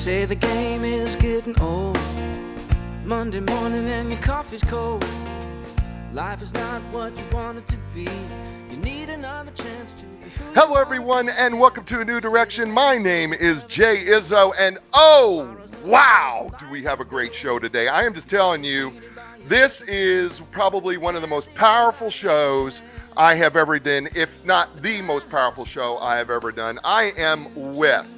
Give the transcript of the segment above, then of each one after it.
say the game is getting old. Monday morning and your coffee's cold. Life is not what you want it to be. You need another chance to be who Hello, everyone, and welcome to A New Direction. My name is Jay Izzo, and oh, wow, do we have a great show today. I am just telling you, this is probably one of the most powerful shows I have ever done, if not the most powerful show I have ever done. I am with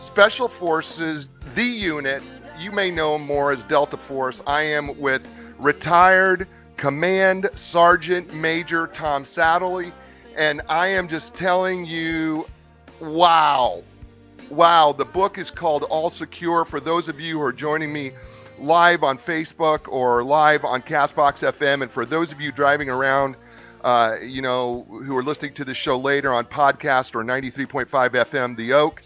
Special Forces, the unit. You may know him more as Delta Force. I am with retired Command Sergeant Major Tom Satterly, and I am just telling you, wow. The book is called All Secure. For those of you who are joining me live on Facebook or live on Castbox FM, and for those of you driving around, who are listening to the show later on podcast or 93.5 FM, The Oak,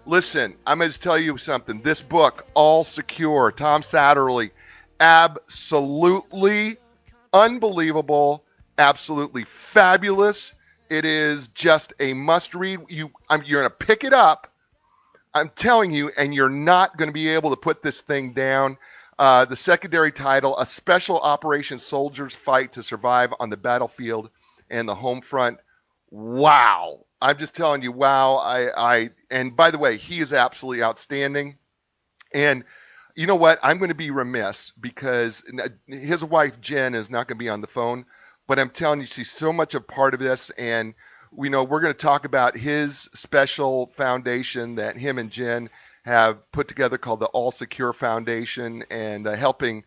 listen, I'm going to tell you something. This book, All Secure, Tom Satterly, absolutely unbelievable, absolutely fabulous. It is just a must-read. You're going to pick it up, I'm telling you, and you're not going to be able to put this thing down. The secondary title, A Special Operations Soldiers Fight to Survive on the Battlefield and the Home Front. Wow. I'm just telling you, wow. And by the way, he is absolutely outstanding. And you know what? I'm going to be remiss because his wife, Jen, is not going to be on the phone. But I'm telling you, she's so much a part of this. And we're going to talk about his special foundation that him and Jen have put together called the All Secure Foundation, and helping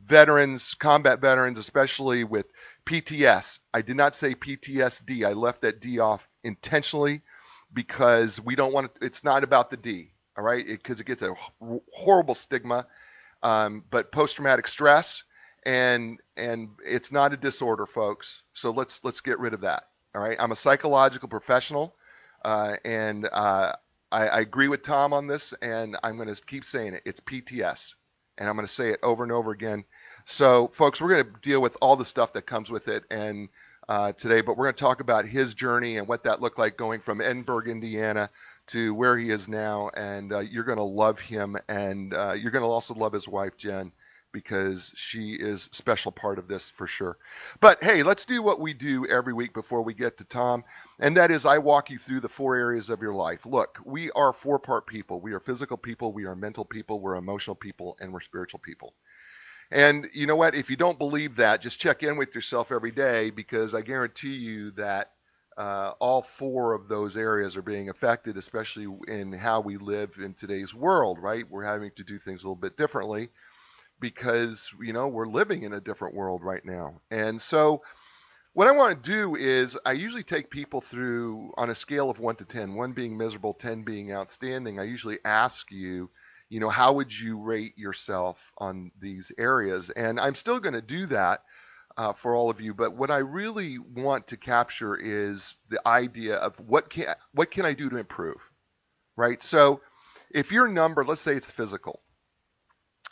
veterans, combat veterans, especially with PTS. I did not say PTSD. I left that D off intentionally because we don't want to, it's not about the D, all right? Because it gets a horrible stigma, but post-traumatic stress, and it's not a disorder, folks. So let's get rid of that, all right? I'm a psychological professional, and I agree with Tom on this, and I'm going to keep saying it. It's PTS, and I'm going to say it over and over again. So, folks, we're going to deal with all the stuff that comes with it and today, but we're going to talk about his journey and what that looked like going from Edinburgh, Indiana, to where he is now, and you're going to love him, and you're going to also love his wife, Jen, because she is a special part of this for sure. But hey, let's do what we do every week before we get to Tom, and that is I walk you through the 4 areas of your life. Look, we are 4-part people. We are physical people, we are mental people, we're emotional people, and we're spiritual people. And you know what? If you don't believe that, just check in with yourself every day, because I guarantee you that all 4 of those areas are being affected, especially in how we live in today's world, right? We're having to do things a little bit differently because, we're living in a different world right now. And so what I want to do is I usually take people through on a scale of 1 to 10, 1 being miserable, 10 being outstanding. I usually ask you, how would you rate yourself on these areas? And I'm still going to do that for all of you. But what I really want to capture is the idea of what can I do to improve, right? So if your number, let's say it's physical,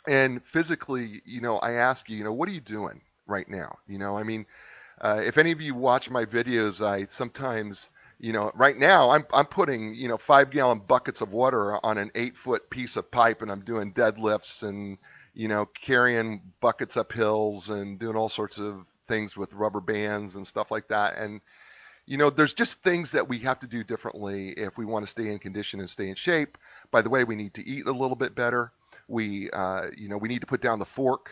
and physically, I ask you, what are you doing right now? If any of you watch my videos, I sometimes, right now I'm putting, 5-gallon buckets of water on an 8-foot piece of pipe, and I'm doing deadlifts and, carrying buckets up hills and doing all sorts of things with rubber bands and stuff like that. And, there's just things that we have to do differently if we want to stay in condition and stay in shape. By the way, we need to eat a little bit better. We need to put down the fork.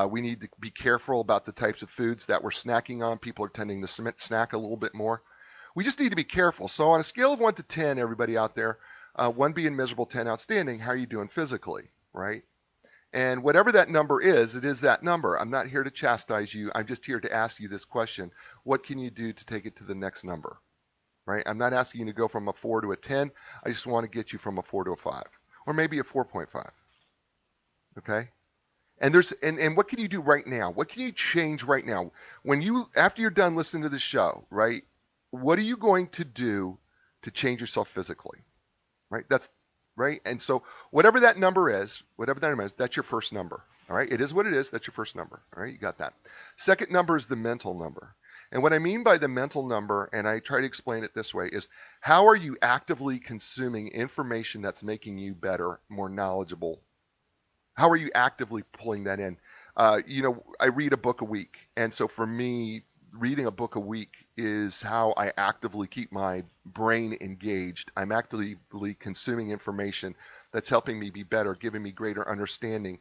We need to be careful about the types of foods that we're snacking on. People are tending to snack a little bit more. We just need to be careful. So on a scale of 1 to 10, everybody out there, 1 being miserable, 10 outstanding, how are you doing physically, right? And whatever that number is, it is that number. I'm not here to chastise you. I'm just here to ask you this question. What can you do to take it to the next number, right? I'm not asking you to go from a 4 to a 10. I just want to get you from a 4 to a 5, or maybe a 4.5. Okay? And what can you do right now? What can you change right now? After you're done listening to the show, right? What are you going to do to change yourself physically? Right? That's right. And so whatever that number is, that's your first number. All right? It is what it is. That's your first number. All right? You got that. Second number is the mental number. And what I mean by the mental number, and I try to explain it this way, is how are you actively consuming information that's making you better, more knowledgeable? How are you actively pulling that in? I read a book a week, and so for me, reading a book a week is how I actively keep my brain engaged. I'm actively consuming information that's helping me be better, giving me greater understanding.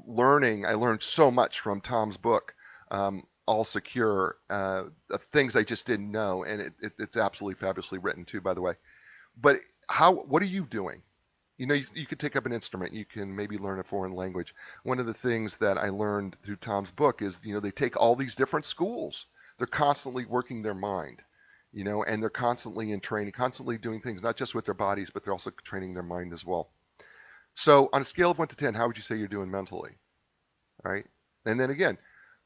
Learning, I learned so much from Tom's book, All Secure, of things I just didn't know, and it's absolutely fabulously written too, by the way. But what are you doing? You could take up an instrument. You can maybe learn a foreign language. One of the things that I learned through Tom's book is, they take all these different schools. They're constantly working their mind, and they're constantly in training, constantly doing things, not just with their bodies, but they're also training their mind as well. So on a scale of 1 to 10, how would you say you're doing mentally? All right. And then again,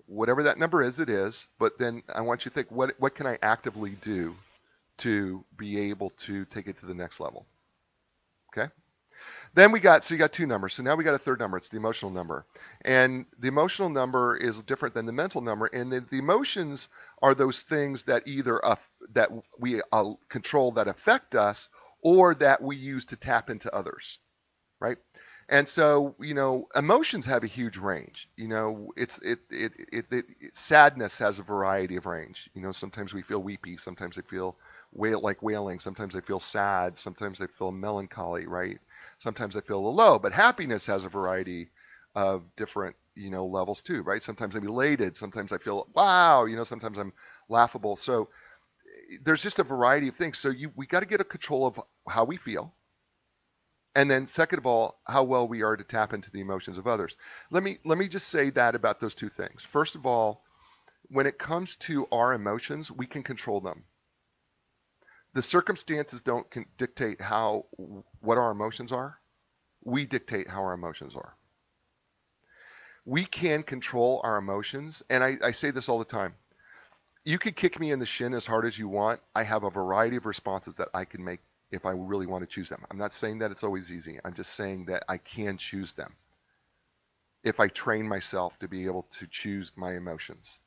whatever that number is, it is. But then I want you to think, what can I actively do to be able to take it to the next level? Okay. Then you got two numbers. So now we got a third number. It's the emotional number. And the emotional number is different than the mental number. And the emotions are those things that either that we control that affect us or that we use to tap into others, right? And so, emotions have a huge range. Sadness has a variety of range. Sometimes we feel weepy, sometimes I feel wailing, sometimes I feel sad, sometimes I feel melancholy, right? Sometimes I feel low. But happiness has a variety of different, levels too, right? Sometimes I'm elated, sometimes I feel wow, sometimes I'm laughable. So there's just a variety of things. So we got to get a control of how we feel. And then second of all, how well we are to tap into the emotions of others. Let me just say that about those two things. First of all, when it comes to our emotions, we can control them. The circumstances don't dictate what our emotions are. We dictate how our emotions are. We can control our emotions, and I say this all the time. You could kick me in the shin as hard as you want. I have a variety of responses that I can make if I really want to choose them. I'm not saying that it's always easy. I'm just saying that I can choose them if I train myself to be able to choose my emotions.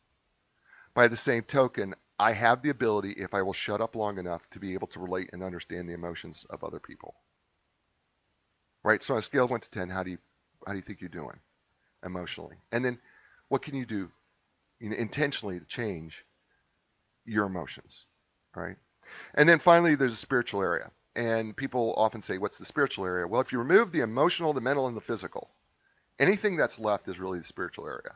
By the same token, I have the ability, if I will shut up long enough, to be able to relate and understand the emotions of other people. Right? So on a scale of 1 to 10, how do you think you're doing emotionally? And then what can you do intentionally to change your emotions? Right? And then finally, there's a spiritual area. And people often say, what's the spiritual area? Well, if you remove the emotional, the mental, and the physical, anything that's left is really the spiritual area.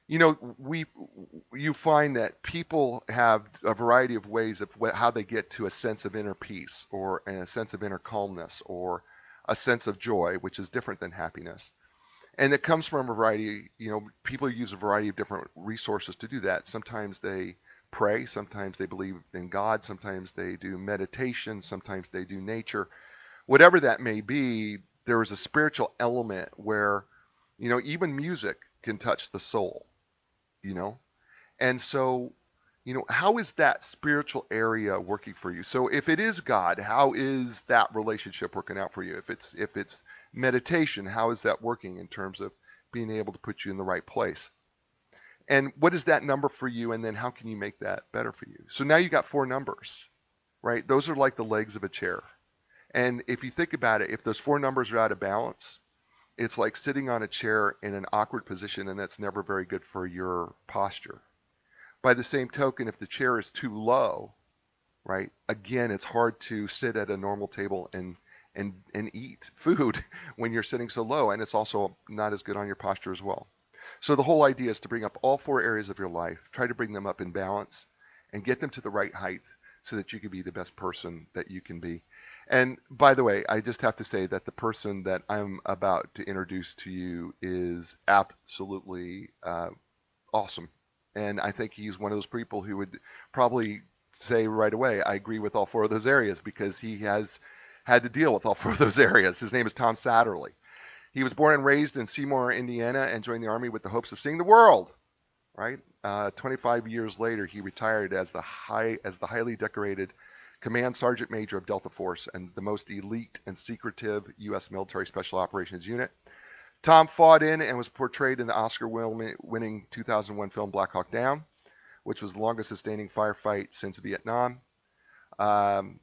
You find that people have a variety of ways of how they get to a sense of inner peace or a sense of inner calmness or a sense of joy, which is different than happiness. And it comes from a variety, people use a variety of different resources to do that. Sometimes they pray, sometimes they believe in God, sometimes they do meditation, sometimes they do nature. Whatever that may be, there is a spiritual element where, even music can touch the soul, you know? And so, how is that spiritual area working for you? So if it is God, how is that relationship working out for you? If it's meditation, how is that working in terms of being able to put you in the right place? And what is that number for you? And then how can you make that better for you? So now you got four numbers, right? Those are like the legs of a chair. And if you think about it, if those four numbers are out of balance, it's like sitting on a chair in an awkward position, and that's never very good for your posture. By the same token, if the chair is too low, right, again, it's hard to sit at a normal table and eat food when you're sitting so low, and it's also not as good on your posture as well. So the whole idea is to bring up all four areas of your life, try to bring them up in balance, and get them to the right height so that you can be the best person that you can be. And by the way, I just have to say that the person that I'm about to introduce to you is absolutely awesome. And I think he's one of those people who would probably say right away, I agree with all four of those areas because he has had to deal with all four of those areas. His name is Tom Satterly. He was born and raised in Seymour, Indiana, and joined the Army with the hopes of seeing the world. Right? 25 years later, he retired as the highly decorated Command Sergeant Major of Delta Force and the most elite and secretive U.S. military special operations unit. Tom fought in and was portrayed in the Oscar-winning 2001 film Black Hawk Down, which was the longest sustaining firefight since Vietnam. Um,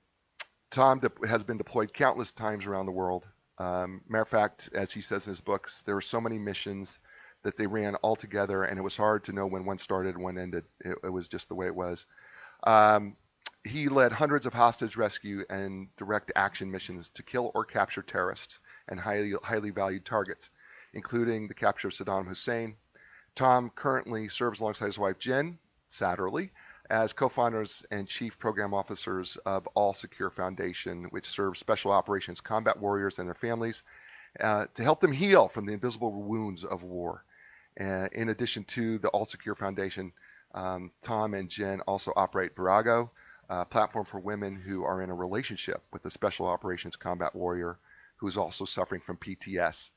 Tom has been deployed countless times around the world. Matter of fact, as he says in his books, there were so many missions that they ran all together, and it was hard to know when one started and one ended. It was just the way it was. Um, he led hundreds of hostage rescue and direct action missions to kill or capture terrorists and highly valued targets, including the capture of Saddam Hussein. Tom currently serves alongside his wife Jen Satterly as co-founders and chief program officers of All Secure Foundation, which serves special operations combat warriors and their families to help them heal from the invisible wounds of war. In addition to the All Secure Foundation, Tom and Jen also operate Virago, a platform for women who are in a relationship with a special operations combat warrior who is also suffering from PTS.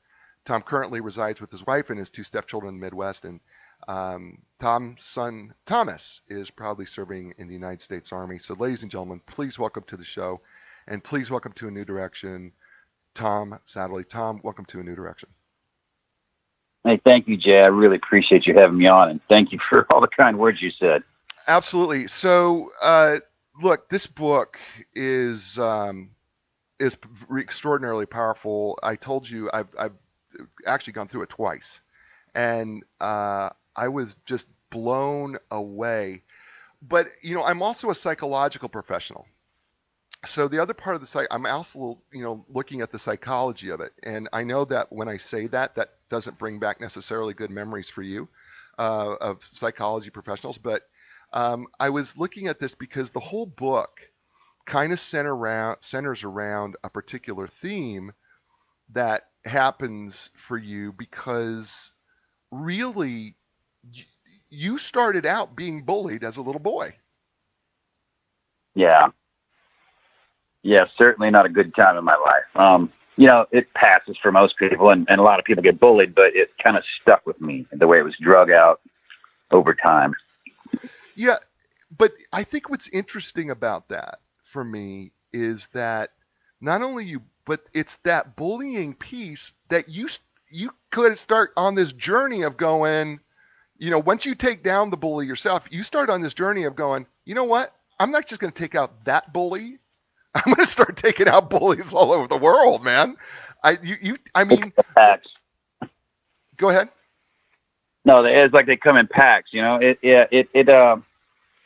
Tom currently resides with his wife and his two stepchildren in the Midwest, and Tom's son Thomas is proudly serving in the United States Army. So, ladies and gentlemen, please welcome to the show, and please welcome to A New Direction, Tom Satterly. Tom, welcome to A New Direction. Hey, thank you, Jay. I really appreciate you having me on, and thank you for all the kind words you said. Absolutely. So, look, this book is extraordinarily powerful. I told you I've actually gone through it twice, and I was just blown away. But I'm also a psychological professional. So the other part of the I'm also looking at the psychology of it, and I know that when I say that doesn't bring back necessarily good memories for you of psychology professionals. But I was looking at this because the whole book kind of centers around a particular theme that happens for you, because really you started out being bullied as a little boy. Yeah, certainly not a good time in my life. It passes for most people, and a lot of people get bullied, but it kind of stuck with me, the way it was drug out over time. Yeah, but I think what's interesting about that for me is that not only you, but it's that bullying piece that you could start on this journey of going, once you take down the bully yourself, you start on this journey of going, you know what? I'm not just going to take out that bully. I'm going to start taking out bullies all over the world, man. I mean, packs. Go ahead. No, it's like they come in packs. It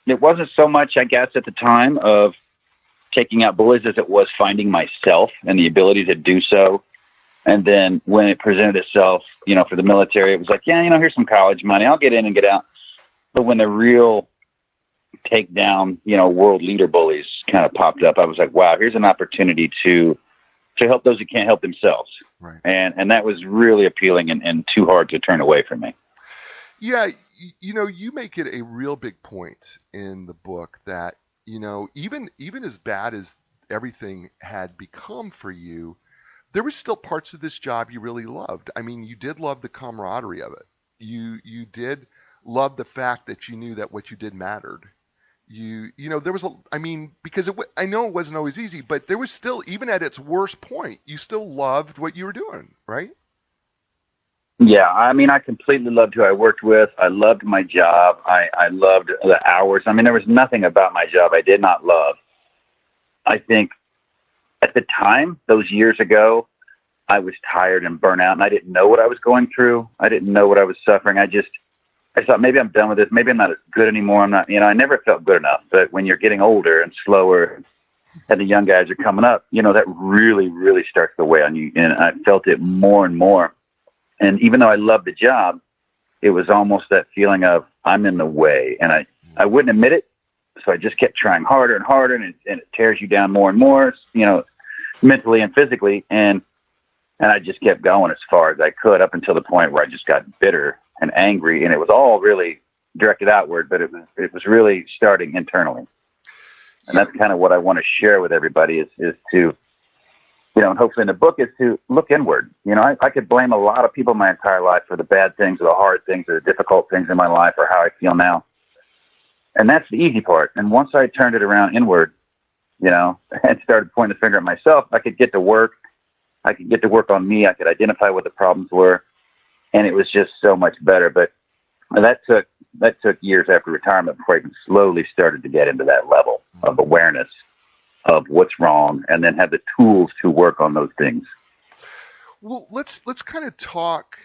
wasn't so much, I guess, at the time of taking out bullies as it was finding myself and the ability to do so. And then when it presented itself, for the military, it was like, here's some college money. I'll get in and get out. But when the real take down, world leader bullies kind of popped up, I was like, wow, here's an opportunity to help those who can't help themselves. Right. And that was really appealing and too hard to turn away from me. Yeah. You make it a real big point in the book that, even as bad as everything had become for you, there were still parts of this job you really loved. I mean, you did love the camaraderie of it. You did love the fact that you knew that what you did mattered. There was because I know it wasn't always easy, but there was still, even at its worst point, you still loved what you were doing, right? Yeah, I completely loved who I worked with. I loved my job. I loved the hours. There was nothing about my job I did not love. I think at the time, those years ago, I was tired and burnt out, and I didn't know what I was going through. I didn't know what I was suffering. I thought, maybe I'm done with this. Maybe I'm not as good anymore. I'm not, I never felt good enough. But when you're getting older and slower and the young guys are coming up, that really, really starts to weigh on you. And I felt it more and more. And even though I loved the job, it was almost that feeling of I'm in the way. And I wouldn't admit it. So I just kept trying harder and harder, and it tears you down more and more, mentally and physically. And I just kept going as far as I could up until the point where I just got bitter and angry. And it was all really directed outward, but it was really starting internally. And that's kind of what I want to share with everybody is to, and hopefully in the book is to look inward. I could blame a lot of people my entire life for the bad things or the hard things or the difficult things in my life or how I feel now. And that's the easy part. And once I turned it around inward, and started pointing the finger at myself, I could get to work. I could get to work on me. I could identify what the problems were. And it was just so much better. But And that took years after retirement before I even slowly started to get into that level of awareness of what's wrong, and then have the tools to work on those things. Well, let's kind of talk.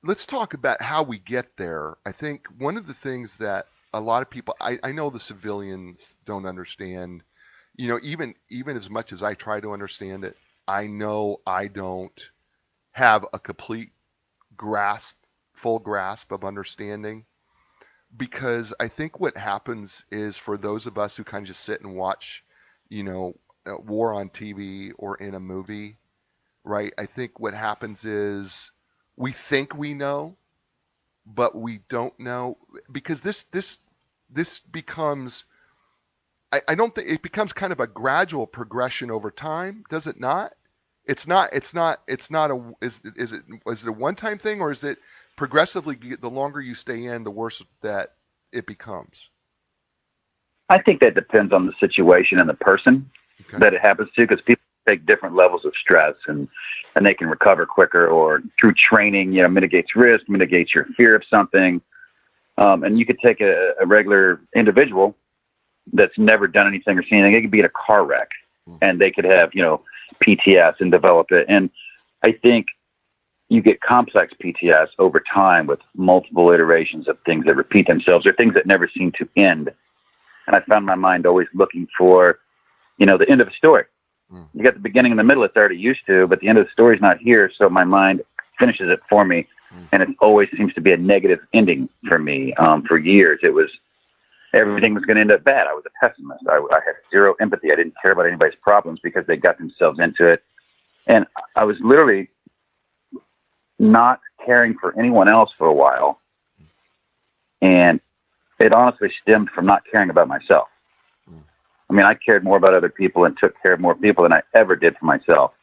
Let's talk about how we get there. I think one of the things that a lot of people, I know the civilians don't understand. Even as much as I try to understand it, I know I don't have a complete grasp, full grasp of understanding, because I think what happens is, for those of us who kind of just sit and watch, war on TV or in a movie, right? I think what happens is we think we know, but we don't know, because this becomes, I don't think it becomes kind of a gradual progression over time, does it not? It's not is it a one time thing, or is it progressively, the longer you stay in, the worse that it becomes? I think that depends on the situation and the person Okay. that it happens to, because people take different levels of stress, and they can recover quicker, or through training, mitigates risk, mitigates your fear of something. And you could take a regular individual that's never done anything or seen anything. They could be in a car wreck, and they could have, PTS and develop it. And I think you get complex PTS over time with multiple iterations of things that repeat themselves, or things that never seem to end. And I found my mind always looking for, the end of a story. You got the beginning and the middle it's already used to, but the end of the story's not here. So my mind finishes it for me. And it always seems to be a negative ending for me. For years, it was, everything was going to end up bad. I was a pessimist. I had zero empathy. I didn't care about anybody's problems because they got themselves into it. And I was literally not caring for anyone else for a while. And it honestly stemmed from not caring about myself. I mean, I cared more about other people and took care of more people than I ever did for myself.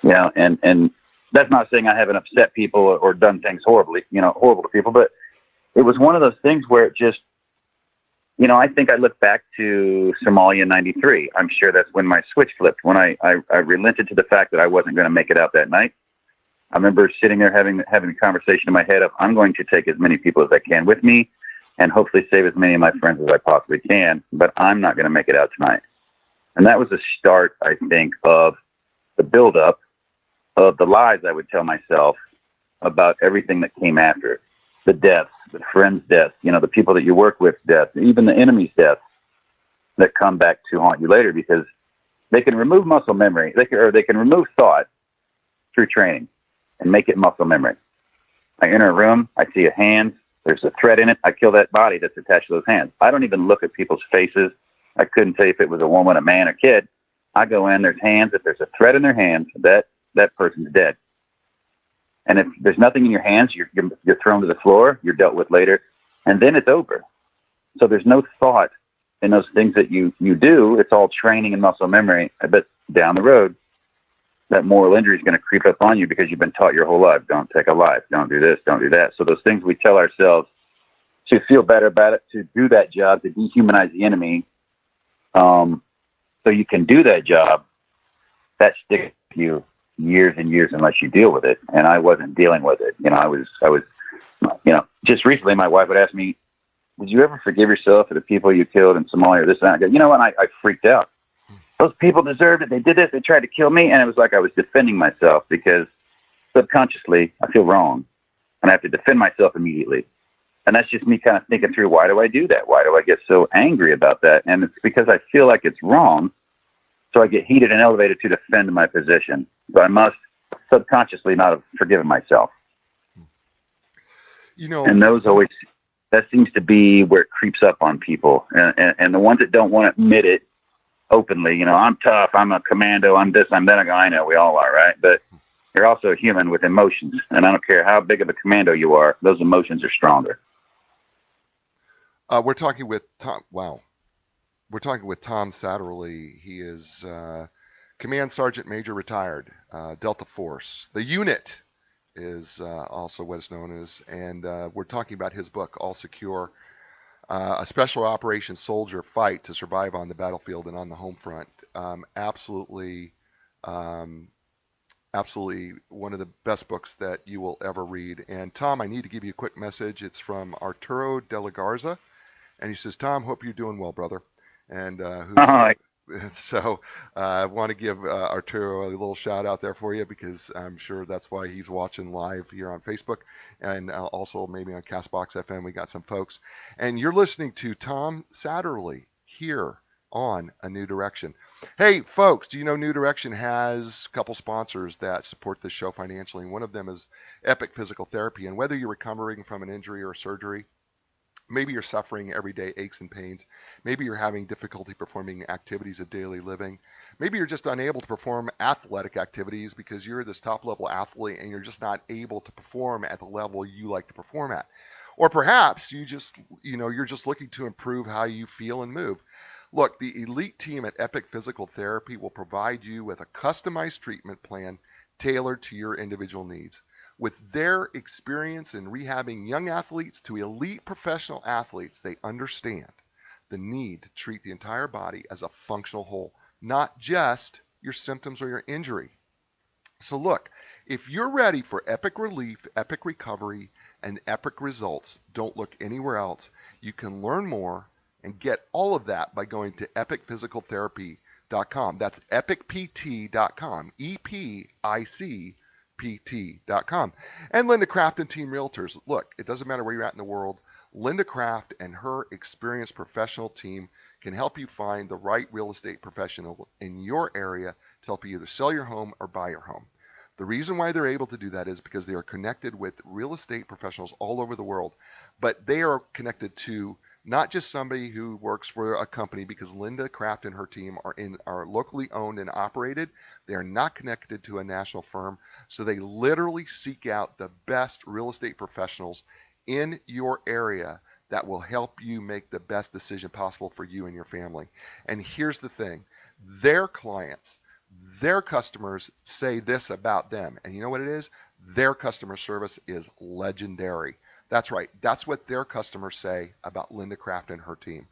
And that's not saying I haven't upset people or done things horrible to people, but it was one of those things where it just, I think I look back to Somalia in '93. I'm sure that's when my switch flipped, when I relented to the fact that I wasn't going to make it out that night. I remember sitting there having a conversation in my head of, I'm going to take as many people as I can with me, and hopefully save as many of my friends as I possibly can, but I'm not going to make it out tonight. And that was the start, I think, of the buildup of the lies I would tell myself about everything that came after it. The deaths, the friends' deaths, the people that you work with deaths, even the enemy's deaths that come back to haunt you later, because they can remove muscle memory. They can remove thought through training and make it muscle memory. I enter a room, I see a hand, there's a thread in it, I kill that body that's attached to those hands. I don't even look at people's faces. I couldn't tell you if it was a woman, a man, or kid. I go in, there's hands. If there's a thread in their hands, that person's dead. And if there's nothing in your hands, you're thrown to the floor, you're dealt with later, and then it's over. So there's no thought in those things that you do. It's all training and muscle memory. But down the road, that moral injury is going to creep up on you because you've been taught your whole life, don't take a life, don't do this, don't do that. So those things we tell ourselves to feel better about it, to do that job, to dehumanize the enemy, so you can do that job, that sticks with you years and years unless you deal with it. And I wasn't dealing with it. I was, just recently my wife would ask me, did you ever forgive yourself for the people you killed in Somalia or this and that? I go, and I freaked out. Those people deserved it. They did this. They tried to kill me. And it was like I was defending myself, because subconsciously I feel wrong and I have to defend myself immediately. And that's just me kind of thinking through, why do I do that? Why do I get so angry about that? And it's because I feel like it's wrong. So I get heated and elevated to defend my position. So I must subconsciously not have forgiven myself. And that seems to be where it creeps up on people. And the ones that don't want to admit it openly, I'm tough, I'm a commando, I'm this, I'm that. I know we all are, right? But you're also a human with emotions. And I don't care how big of a commando you are, those emotions are stronger. We're talking with Tom. Wow. We're talking with Tom Satterly. He is Command Sergeant Major retired, Delta Force. The unit is also what it's known as. And we're talking about his book, All Secure, a special operations soldier fight to survive on the battlefield and on the home front. Absolutely absolutely one of the best books that you will ever read. And Tom, I need to give you a quick message. It's from Arturo de la Garza, and he says, Tom, hope you're doing well, brother. And so I want to give Arturo a little shout out there for you, because I'm sure that's why he's watching live here on Facebook, and also maybe on Castbox FM. We got some folks. And you're listening to Tom Satterly here on A New Direction. Hey, folks, do you know New Direction has a couple sponsors that support this show financially? And one of them is Epic Physical Therapy. And whether you're recovering from an injury or surgery, maybe you're suffering everyday aches and pains. Maybe you're having difficulty performing activities of daily living. Maybe you're just unable to perform athletic activities because you're this top level athlete and you're just not able to perform at the level you like to perform at. Or perhaps you're just looking to improve how you feel and move. Look, the elite team at Epic Physical Therapy will provide you with a customized treatment plan tailored to your individual needs. With their experience in rehabbing young athletes to elite professional athletes, they understand the need to treat the entire body as a functional whole, not just your symptoms or your injury. So look, if you're ready for epic relief, epic recovery, and epic results, don't look anywhere else. You can learn more and get all of that by going to epicphysicaltherapy.com. That's epicpt.com, EPICPT.com. And Linda Craft and Team Realtors. Look, it doesn't matter where you're at in the world. Linda Craft and her experienced professional team can help you find the right real estate professional in your area to help you either sell your home or buy your home. The reason why they're able to do that is because they are connected with real estate professionals all over the world, but they are connected to not just somebody who works for a company, because Linda Craft and her team are locally owned and operated. They are not connected to a national firm, so they literally seek out the best real estate professionals in your area that will help you make the best decision possible for you and your family. And here's the thing, their clients, their customers say this about them, and you know what it is? Their customer service is legendary. That's right. That's what their customers say about Linda Craft and her team.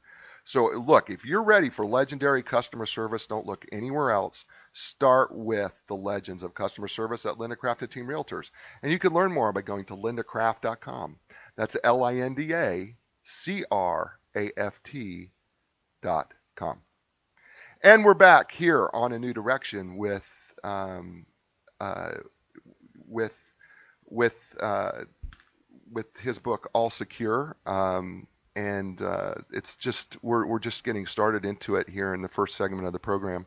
So look, if you're ready for legendary customer service, don't look anywhere else. Start with the legends of customer service at Linda Craft and Team Realtors. And you can learn more by going to lindacraft.com. That's LINDACRAFT.com. And we're back here on A New Direction with his book All Secure, and it's just we're just getting started into it here in the first segment of the program.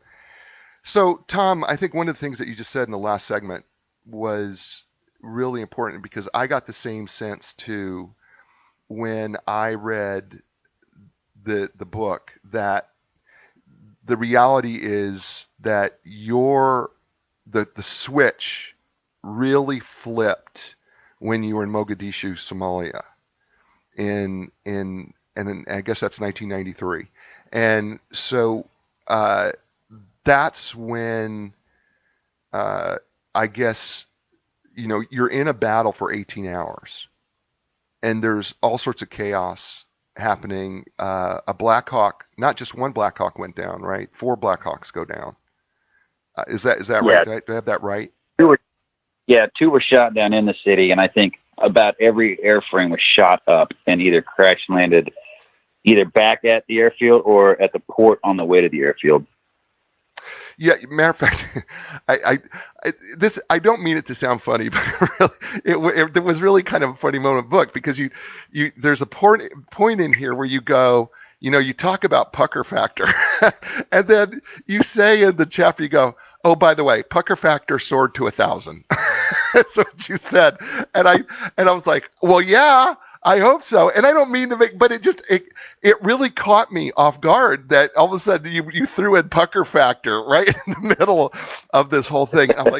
So Tom, I think one of the things that you just said in the last segment was really important, because I got the same sense too when I read the book, that the reality is that the switch really flipped when you were in Mogadishu, Somalia, and I guess that's 1993, and so that's when I guess you're in a battle for 18 hours, and there's all sorts of chaos happening. A Black Hawk, not just one Black Hawk went down, right? 4 Black Hawks go down. Is that right? Do I have that right? Yeah, 2 were shot down in the city, and I think about every airframe was shot up and either crash landed either back at the airfield or at the port on the way to the airfield. Yeah, matter of fact, I don't mean it to sound funny, but really, it was really kind of a funny moment in the book, because there's a point in here where you go, you talk about pucker factor, and then you say in the chapter, you go, oh, by the way, pucker factor soared to 1,000. That's what you said, and I was like, well, yeah, I hope so. And I don't mean to but it really caught me off guard that all of a sudden you threw in pucker factor right in the middle of this whole thing. I was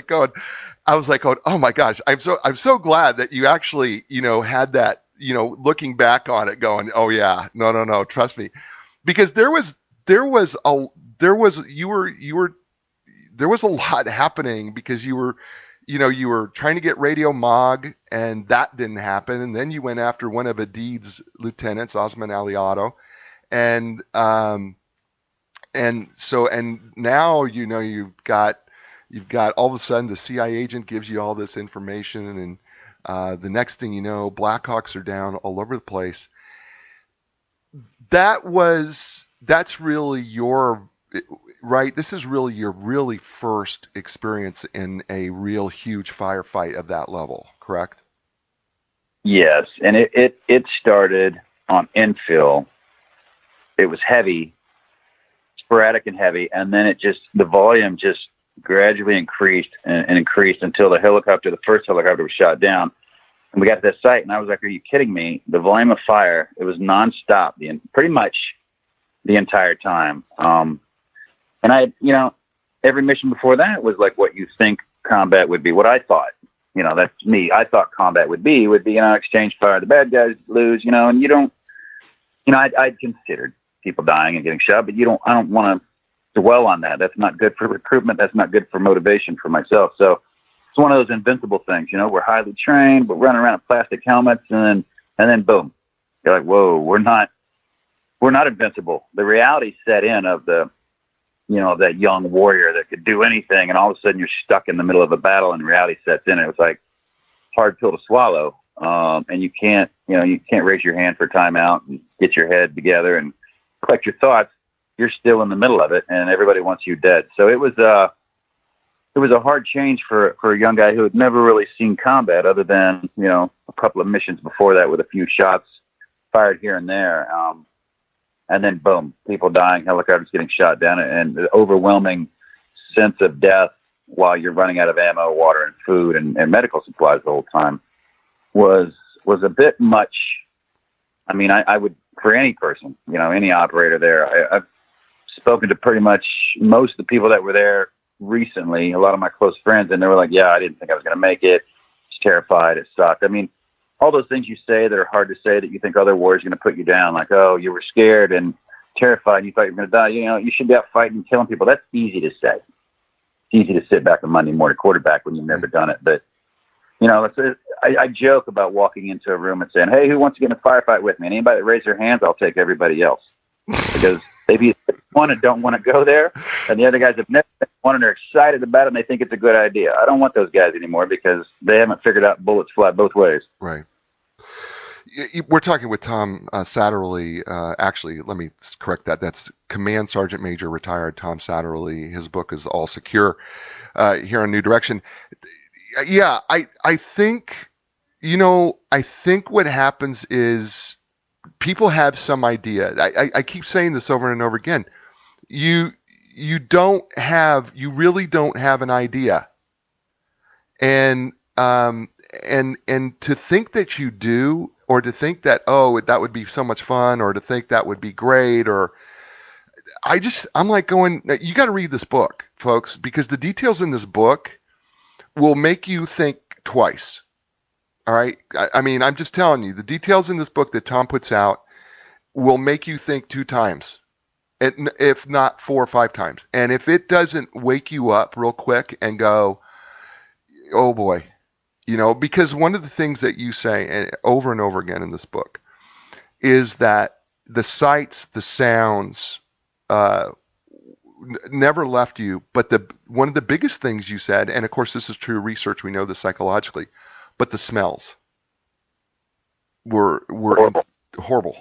like, oh my gosh, I'm so glad that you actually, had that, looking back on it going, oh yeah, no, trust me. Because there was a lot happening, because you were trying to get Radio Mog, and that didn't happen. And then you went after one of Adid's lieutenants, Osman Aliato. And now, you've got, You've got all of a sudden the CIA agent gives you all this information, and the next thing you know, Blackhawks are down all over the place. That's really your right. This is really your really first experience in a real huge firefight of that level, correct? Yes, and it started on infill. It was heavy, sporadic and heavy, and then the volume just gradually increased and increased until the first helicopter was shot down. And we got to that site, and I was like, are you kidding me? The volume of fire, it was nonstop, pretty much the entire time. And every mission before that was like what you think combat would be, what I thought. That's me. I thought combat would be, exchange fire. The bad guys lose, and you don't, I'd considered people dying and getting shot, but I don't want to dwell on that. That's not good for recruitment. That's not good for motivation for myself. So it's one of those invincible things, we're highly trained, we're running around in plastic helmets, and then boom, you're like, whoa, we're not invincible. The reality set in of that young warrior that could do anything, and all of a sudden you're stuck in the middle of a battle, and reality sets in. It was like hard pill to swallow, and you can't raise your hand for timeout and get your head together and collect your thoughts. You're still in the middle of it, and everybody wants you dead. So it was a hard change for a young guy who had never really seen combat other than, a couple of missions before that with a few shots fired here and there. And then boom, people dying, helicopters getting shot down, and the overwhelming sense of death while you're running out of ammo, water, and food and medical supplies the whole time was a bit much. I mean, I would, for any person, any operator there, I've spoken to pretty much most of the people that were there recently, a lot of my close friends, and they were like, yeah, I didn't think I was going to make it. I was terrified. It sucked. I mean, all those things you say that are hard to say that you think other warriors are going to put you down, like, oh, you were scared and terrified and you thought you were going to die. You should be out fighting and killing people. That's easy to say. It's easy to sit back on Monday morning quarterback when you've never done it. But, I joke about walking into a room and saying, hey, who wants to get in a firefight with me? And anybody that raises their hands, I'll take everybody else. Because they've either one and don't want to go there, and the other guys have never been one and they're excited about it and they think it's a good idea. I don't want those guys anymore because they haven't figured out bullets fly both ways. Right. We're talking with Tom Satterly. Actually, let me correct that. That's Command Sergeant Major retired Tom Satterly. His book is All Secure here on New Direction. Yeah, I think, I think what happens is people have some idea. I keep saying this over and over again. You really don't have an idea. And to think that you do, or to think that, oh, that would be so much fun, or to think that would be great, or I'm like going, you got to read this book, folks, because the details in this book will make you think twice. All right. I mean, I'm just telling you, the details in this book that Tom puts out will make you think 2 times, if not 4 or 5 times. And if it doesn't wake you up real quick and go, oh boy, because one of the things that you say over and over again in this book is that the sights, the sounds, never left you, but one of the biggest things you said, and of course this is true research, we know this psychologically, but the smells were horrible.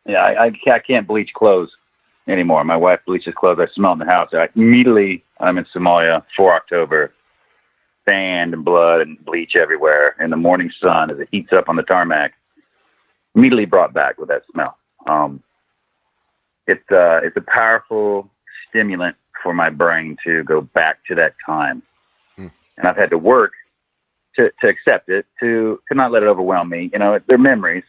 Yeah, I can't bleach clothes anymore. My wife bleaches clothes. I smell in the house. Immediately, I'm in Somalia for October, sand and blood and bleach everywhere. In the morning sun, as it heats up on the tarmac, immediately brought back with that smell. It's a powerful stimulant for my brain to go back to that time. And I've had to work to accept it, to not let it overwhelm me. They're memories,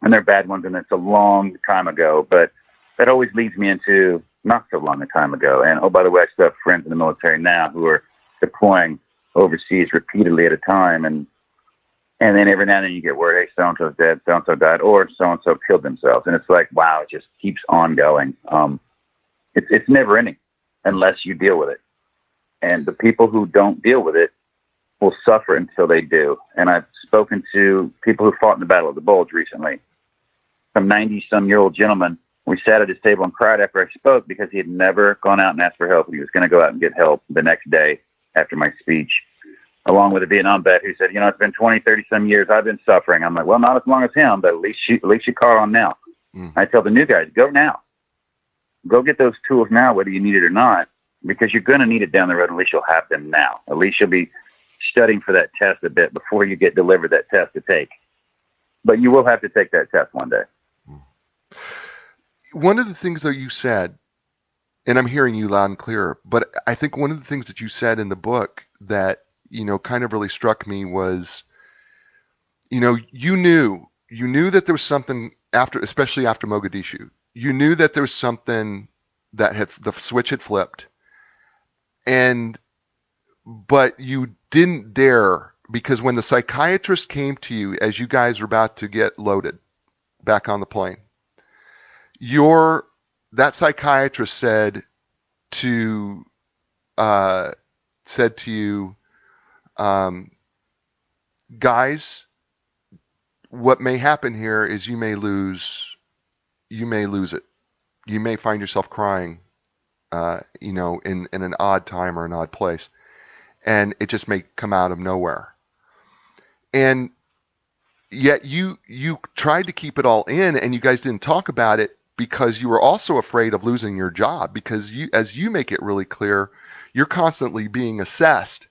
and they're bad ones, and it's a long time ago, but that always leads me into not so long a time ago. And, oh, by the way, I still have friends in the military now who are deploying overseas repeatedly at a time, and then every now and then you get word, hey, so-and-so's dead, so-and-so died, or so-and-so killed themselves. And it's like, wow, it just keeps on going. It's never ending unless you deal with it. And the people who don't deal with it will suffer until they do. And I've spoken to people who fought in the Battle of the Bulge recently. Some 90-some-year-old gentleman We sat at his table and cried after I spoke because he had never gone out and asked for help. And he was going to go out and get help the next day after my speech, along with a Vietnam vet who said, it's been 20, 30 some years. I've been suffering. I'm like, well, not as long as him, but at least you caught on now. I tell the new guys, go now. Go get those tools now, whether you need it or not, because you're going to need it down the road. At least you'll have them now. At least you'll be studying for that test a bit before you get delivered that test to take. But you will have to take that test one day. One of the things, though, you said, and I'm hearing you loud and clear, but I think one of the things that you said in the book that, kind of really struck me was, you knew that there was something especially after Mogadishu, you knew that there was something that the switch had flipped, but you didn't dare, because when the psychiatrist came to you as you guys were about to get loaded back on the plane, that psychiatrist said to you, guys, what may happen here is you may lose it. You may find yourself crying, in an odd time or an odd place, and it just may come out of nowhere. And yet you tried to keep it all in, and you guys didn't talk about it because you were also afraid of losing your job, because as you make it really clear, you're constantly being assessed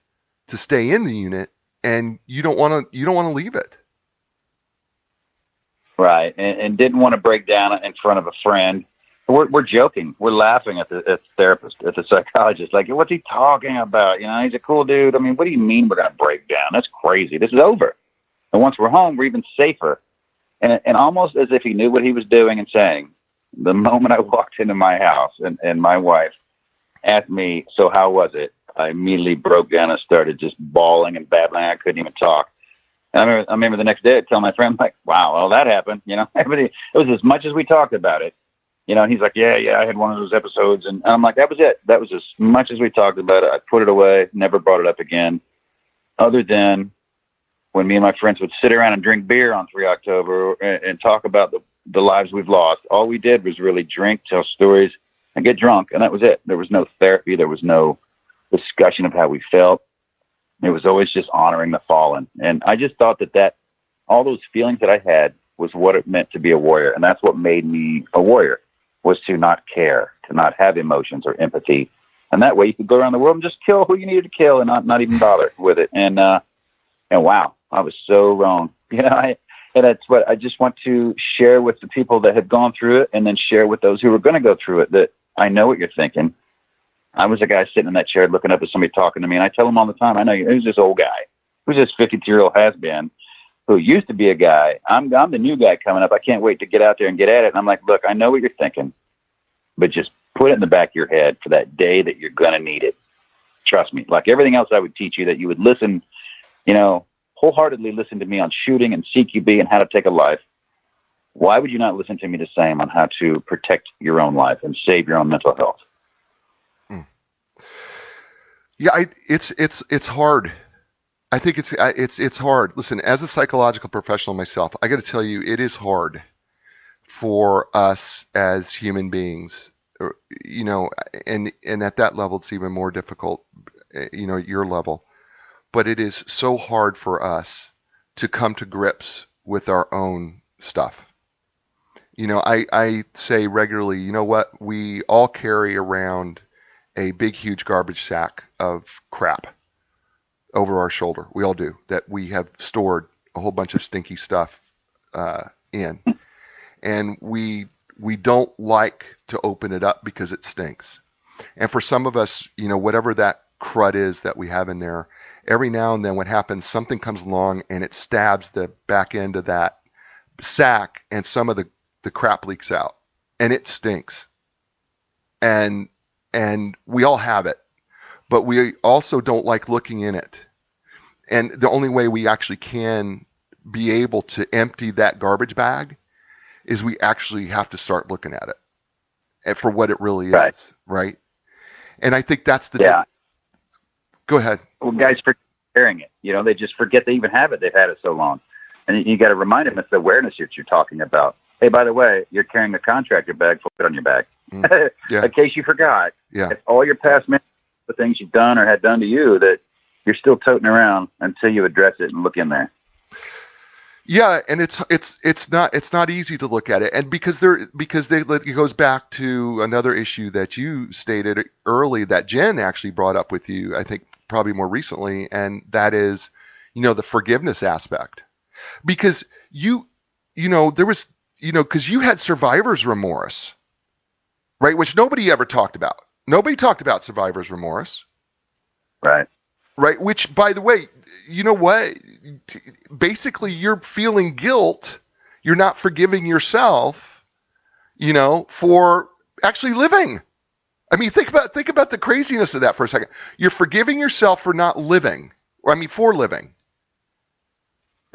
to stay in the unit, and you don't want to leave it. Right, and didn't want to break down in front of a friend. We're joking. We're laughing at the therapist, at the psychologist. Like, what's he talking about? He's a cool dude. I mean, what do you mean we're going to break down? That's crazy. This is over. And once we're home, we're even safer. And almost as if he knew what he was doing and saying, the moment I walked into my house and my wife asked me, so how was it? I immediately broke down and started just bawling and babbling. I couldn't even talk. And I remember the next day I'd tell my friend, like, wow, well, that happened. It was as much as we talked about it. And he's like, yeah, I had one of those episodes. And I'm like, that was it. That was as much as we talked about it. I put it away, never brought it up again, other than when me and my friends would sit around and drink beer on 3 October and talk about the lives we've lost. All we did was really drink, tell stories, and get drunk. And that was it. There was no therapy. There was no discussion of how we felt. It was always just honoring the fallen. And I just thought that all those feelings that I had was what it meant to be a warrior. And that's what made me a warrior, was to not care, to not have emotions or empathy. And that way you could go around the world and just kill who you needed to kill and not even bother with it. And wow, I was so wrong. And that's what I just want to share with the people that have gone through it, and then share with those who are going to go through it, that I know what you're thinking. I was a guy sitting in that chair looking up at somebody talking to me, and I tell them all the time, I know who's this old guy, who's this 52-year-old has-been, who used to be a guy. I'm the new guy coming up. I can't wait to get out there and get at it. And I'm like, look, I know what you're thinking, but just put it in the back of your head for that day that you're going to need it. Trust me. Like everything else I would teach you, that you would listen, wholeheartedly listen to me on shooting and CQB and how to take a life. Why would you not listen to me the same on how to protect your own life and save your own mental health? Yeah, it's hard. I think it's hard. Listen, as a psychological professional myself, I got to tell you, it is hard for us as human beings, and at that level, it's even more difficult, at your level. But it is so hard for us to come to grips with our own stuff. I say regularly, you know what? We all carry around a big, huge garbage sack of crap over our shoulder. We all do. That we have stored a whole bunch of stinky stuff in. And we don't like to open it up because it stinks. And for some of us, whatever that crud is that we have in there, every now and then what happens, something comes along and it stabs the back end of that sack, and some of the crap leaks out. And it stinks. And we all have it, but we also don't like looking in it. And the only way we actually can be able to empty that garbage bag is we actually have to start looking at it for what it really is, right? And I think that's the Go ahead. Well, guys forget sharing it. They just forget they even have it. They've had it so long. And you got to remind them it's the awareness that you're talking about. Hey, by the way, you're carrying a contractor bag full of it on your back. Yeah. In case you forgot. Yeah. It's all your past memories, the things you've done or had done to you that you're still toting around until you address it and look in there. Yeah, and it's not easy to look at it, and it goes back to another issue that you stated early that Jen actually brought up with you, I think probably more recently, and that is, the forgiveness aspect, because there was, because you had survivor's remorse, right, which nobody ever talked about. Nobody talked about survivor's remorse. Right. Right, which, by the way, you know what? Basically, you're feeling guilt. You're not forgiving yourself, for actually living. I mean, think about the craziness of that for a second. You're forgiving yourself for not living, for living.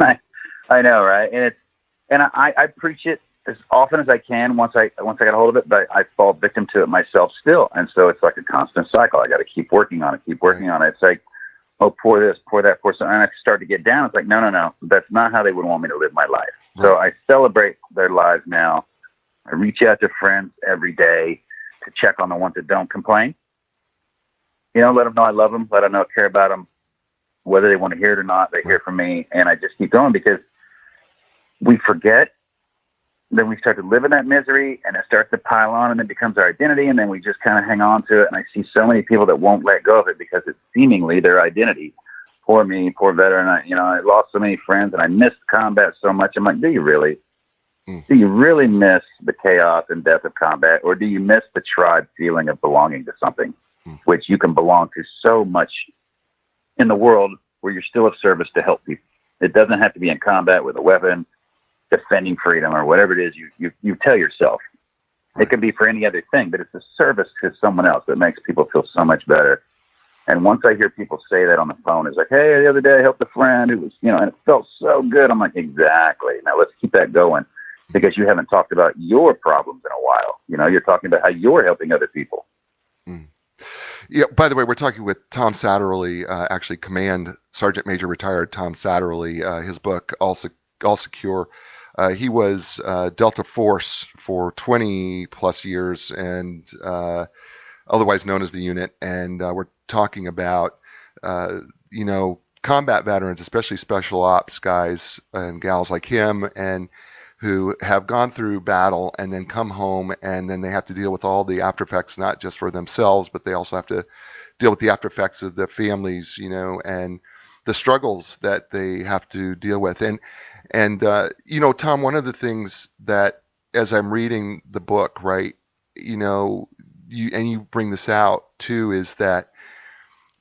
I know, right? And I preach it as often as I can once I get a hold of it, but I fall victim to it myself still, and so it's like a constant cycle. I got to keep working on it. It's like, oh, pour this, pour that, pour something. And I start to get down. It's like, no. That's not how they would want me to live my life. Right. So I celebrate their lives now. I reach out to friends every day to check on the ones that don't complain. Let them know I love them. Let them know I care about them. Whether they want to hear it or not, they hear from me. And I just keep going because we forget. Then we start to live in that misery, and it starts to pile on, and it becomes our identity, and then we just kind of hang on to it. And I see so many people that won't let go of it because it's seemingly their identity. Poor me, poor veteran. I lost so many friends, and I missed combat so much. I'm like, do you really? Do you really miss the chaos and death of combat, or do you miss the tribe feeling of belonging to something, which you can belong to so much in the world where you're still of service to help people? It doesn't have to be in combat with a weapon, defending freedom or whatever it is you tell yourself. It could be for any other thing, but it's a service to someone else that makes people feel so much better. And once I hear people say that on the phone, it's like, hey, the other day I helped a friend who was, and it felt so good. I'm like, exactly. Now let's keep that going, because you haven't talked about your problems in a while. You're talking about how you're helping other people. Yeah. By the way, we're talking with Tom Satterly, actually Command Sergeant Major retired Tom Satterly. His book, All Secure. He was Delta Force for 20 plus years and otherwise known as the unit. And we're talking about, combat veterans, especially special ops guys and gals like him, and who have gone through battle and then come home, and then they have to deal with all the after effects, not just for themselves, but they also have to deal with the after effects of the families, and the struggles that they have to deal with. And Tom, one of the things that, as I'm reading the book, right, you bring this out too, is that,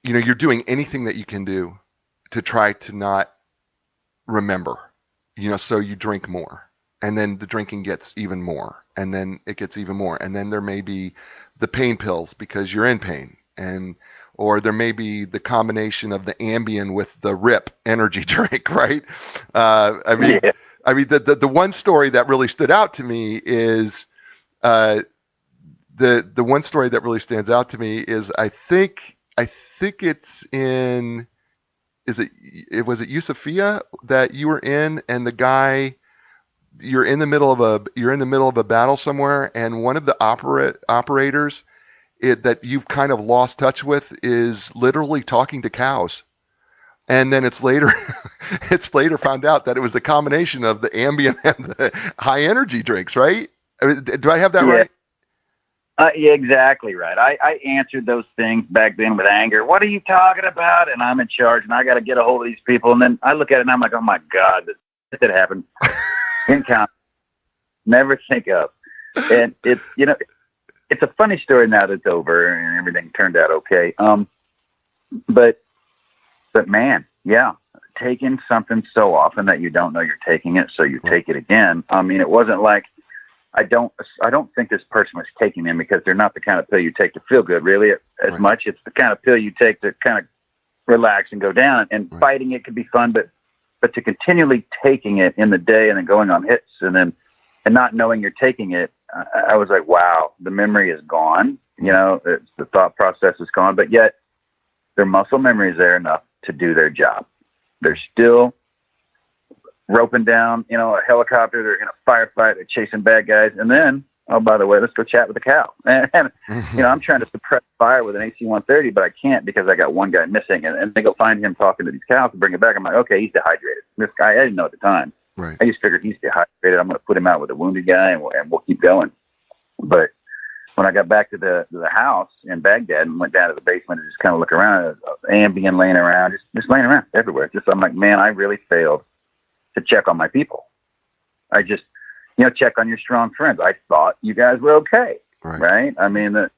you're doing anything that you can do to try to not remember, so you drink more, and then the drinking gets even more, and then it gets even more, and then there may be the pain pills because you're in pain, or there may be the combination of the Ambien with the RIP energy drink, right? The one story that really stood out to me is, the one story that really stands out to me is, I think it's in, was it Yusufia that you were in, and the guy, you're in the middle of a battle somewhere, and one of the operators that you've kind of lost touch with is literally talking to cows. And then it's later found out that it was the combination of the Ambien and the high energy drinks, right? Do I have that right? Yeah, exactly right. I answered those things back then with anger. What are you talking about? And I'm in charge, and I got to get a hold of these people. And then I look at it, and I'm like, oh my God, this did happen. In count, never think of. And it's it's a funny story now that it's over and everything turned out okay. But man, yeah, taking something so often that you don't know you're taking it, so you take it again. I mean, it wasn't like, I don't think this person was taking them because they're not the kind of pill you take to feel good, really, as much. It's the kind of pill you take to kind of relax and go down. And fighting it could be fun, but to continually taking it in the day and then going on hits and not knowing you're taking it, I was like, wow, the memory is gone. The thought process is gone, but yet their muscle memory is there enough to do their job. They're still roping down, a helicopter. They're in a firefight. They're chasing bad guys. And then, oh, by the way, let's go chat with the cow. And I'm trying to suppress fire with an AC-130, but I can't because I got one guy missing. And they go find him talking to these cows to bring it back. I'm like, okay, he's dehydrated. This guy, I didn't know at the time. Right. I just figured he's dehydrated. I'm going to put him out with a wounded guy, and we'll keep going. But when I got back to the house in Baghdad and went down to the basement and just kind of look around, Ambien laying around, just laying around everywhere. I'm like, man, I really failed to check on my people. I just, check on your strong friends. I thought you guys were okay, right? I mean, the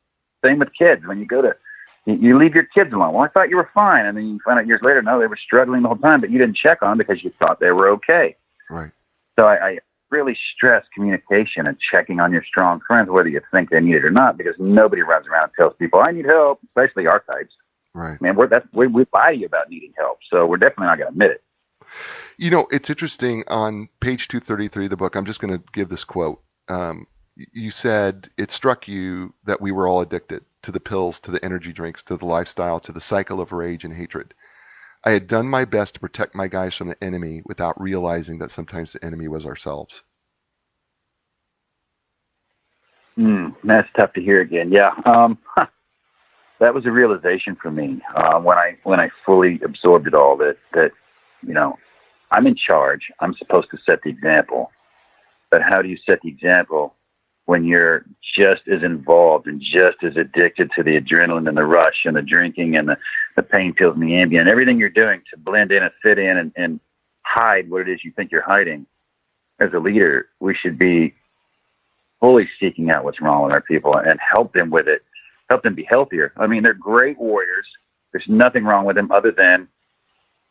same with kids. When you go to, you leave your kids alone. Well, I thought you were fine. And then you find out years later, no, they were struggling the whole time, but you didn't check on them because you thought they were okay. Right. So I really stress communication and checking on your strong friends, whether you think they need it or not, because nobody runs around and tells people, I need help, especially our types. Right. Man, we lie to you about needing help. So we're definitely not going to admit it. It's interesting on page 233 of the book. I'm just going to give this quote. You said it struck you that we were all addicted to the pills, to the energy drinks, to the lifestyle, to the cycle of rage and hatred. I had done my best to protect my guys from the enemy without realizing that sometimes the enemy was ourselves. That's tough to hear again. Yeah. That was a realization for me when I fully absorbed it all, that I'm in charge. I'm supposed to set the example. But how do you set the example when you're just as involved and just as addicted to the adrenaline and the rush and the drinking and the pain pills and the Ambien, everything you're doing to blend in and fit in and hide what it is you think you're hiding? As a leader, we should be fully seeking out what's wrong with our people and help them with it, help them be healthier. I mean, they're great warriors. There's nothing wrong with them other than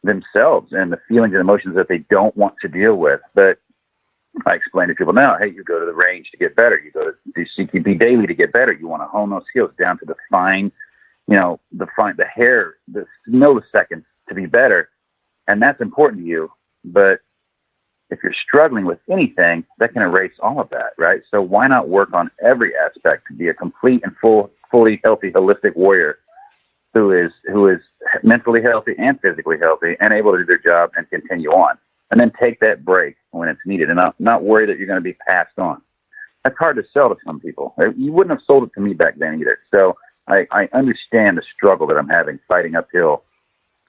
themselves and the feelings and emotions that they don't want to deal with. But I explain to people now, hey, you go to the range to get better. You go to do CQB daily to get better. You want to hone those skills down to the fine, the hair, the milliseconds to be better. And that's important to you. But if you're struggling with anything, that can erase all of that, right? So why not work on every aspect to be a complete and fully healthy, holistic warrior who is mentally healthy and physically healthy and able to do their job and continue on? And then take that break when it's needed and not worry that you're going to be passed on. That's hard to sell to some people. You wouldn't have sold it to me back then either. So I understand the struggle that I'm having fighting uphill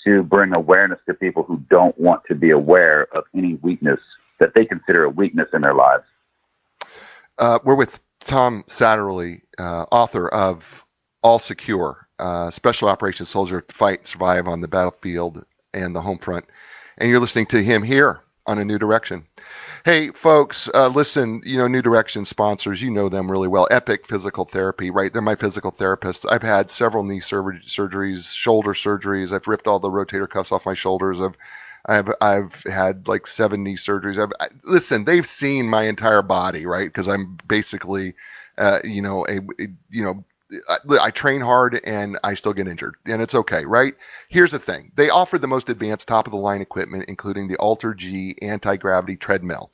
to bring awareness to people who don't want to be aware of any weakness that they consider a weakness in their lives. We're with Tom Satterly, author of All Secure, Special Operations Soldier Fight and Survive on the Battlefield and the Home Front. And you're listening to him here on A New Direction. Hey, folks, listen, New Direction sponsors, you know them really well. Epic Physical Therapy, right? They're my physical therapists. I've had several knee surgeries, shoulder surgeries. I've ripped all the rotator cuffs off my shoulders. I've had like 7 knee surgeries. Listen, they've seen my entire body, right? Because I'm basically, I train hard and I still get injured, and it's okay, right? Here's the thing. They offer the most advanced top-of-the-line equipment, including the Alter G anti-gravity treadmill,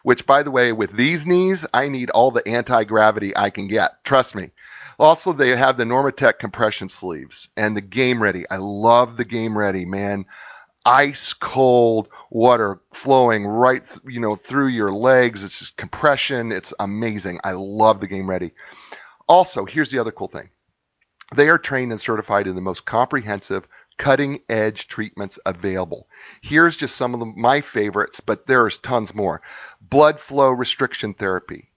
which, by the way, with these knees, I need all the anti-gravity I can get. Trust me. Also, they have the Normatec compression sleeves and the Game Ready. I love the Game Ready, man. Ice cold water flowing right through your legs. It's just compression. It's amazing. I love the Game Ready. Also, here's the other cool thing. They are trained and certified in the most comprehensive, cutting-edge treatments available. Here's just some of my favorites, but there's tons more. Blood flow restriction therapy,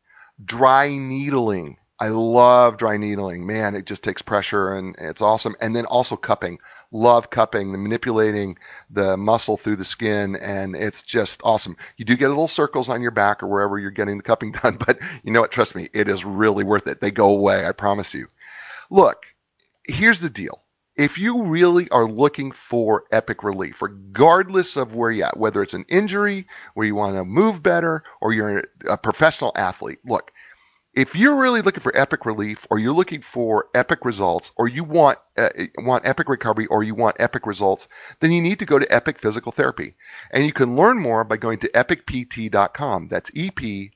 dry needling. I love dry needling. Man, it just takes pressure, and it's awesome. And then also cupping. Love cupping, the manipulating the muscle through the skin, and it's just awesome. You do get little circles on your back or wherever you're getting the cupping done, but you know what? Trust me, it is really worth it. They go away, I promise you. Look, here's the deal. If you really are looking for epic relief, regardless of where you're at, whether it's an injury, where you want to move better, or you're a professional athlete, look, if you're really looking for epic relief, or you're looking for epic results, or you want epic recovery, or you want epic results, then you need to go to Epic Physical Therapy. And you can learn more by going to epicpt.com. That's EPICPT.com.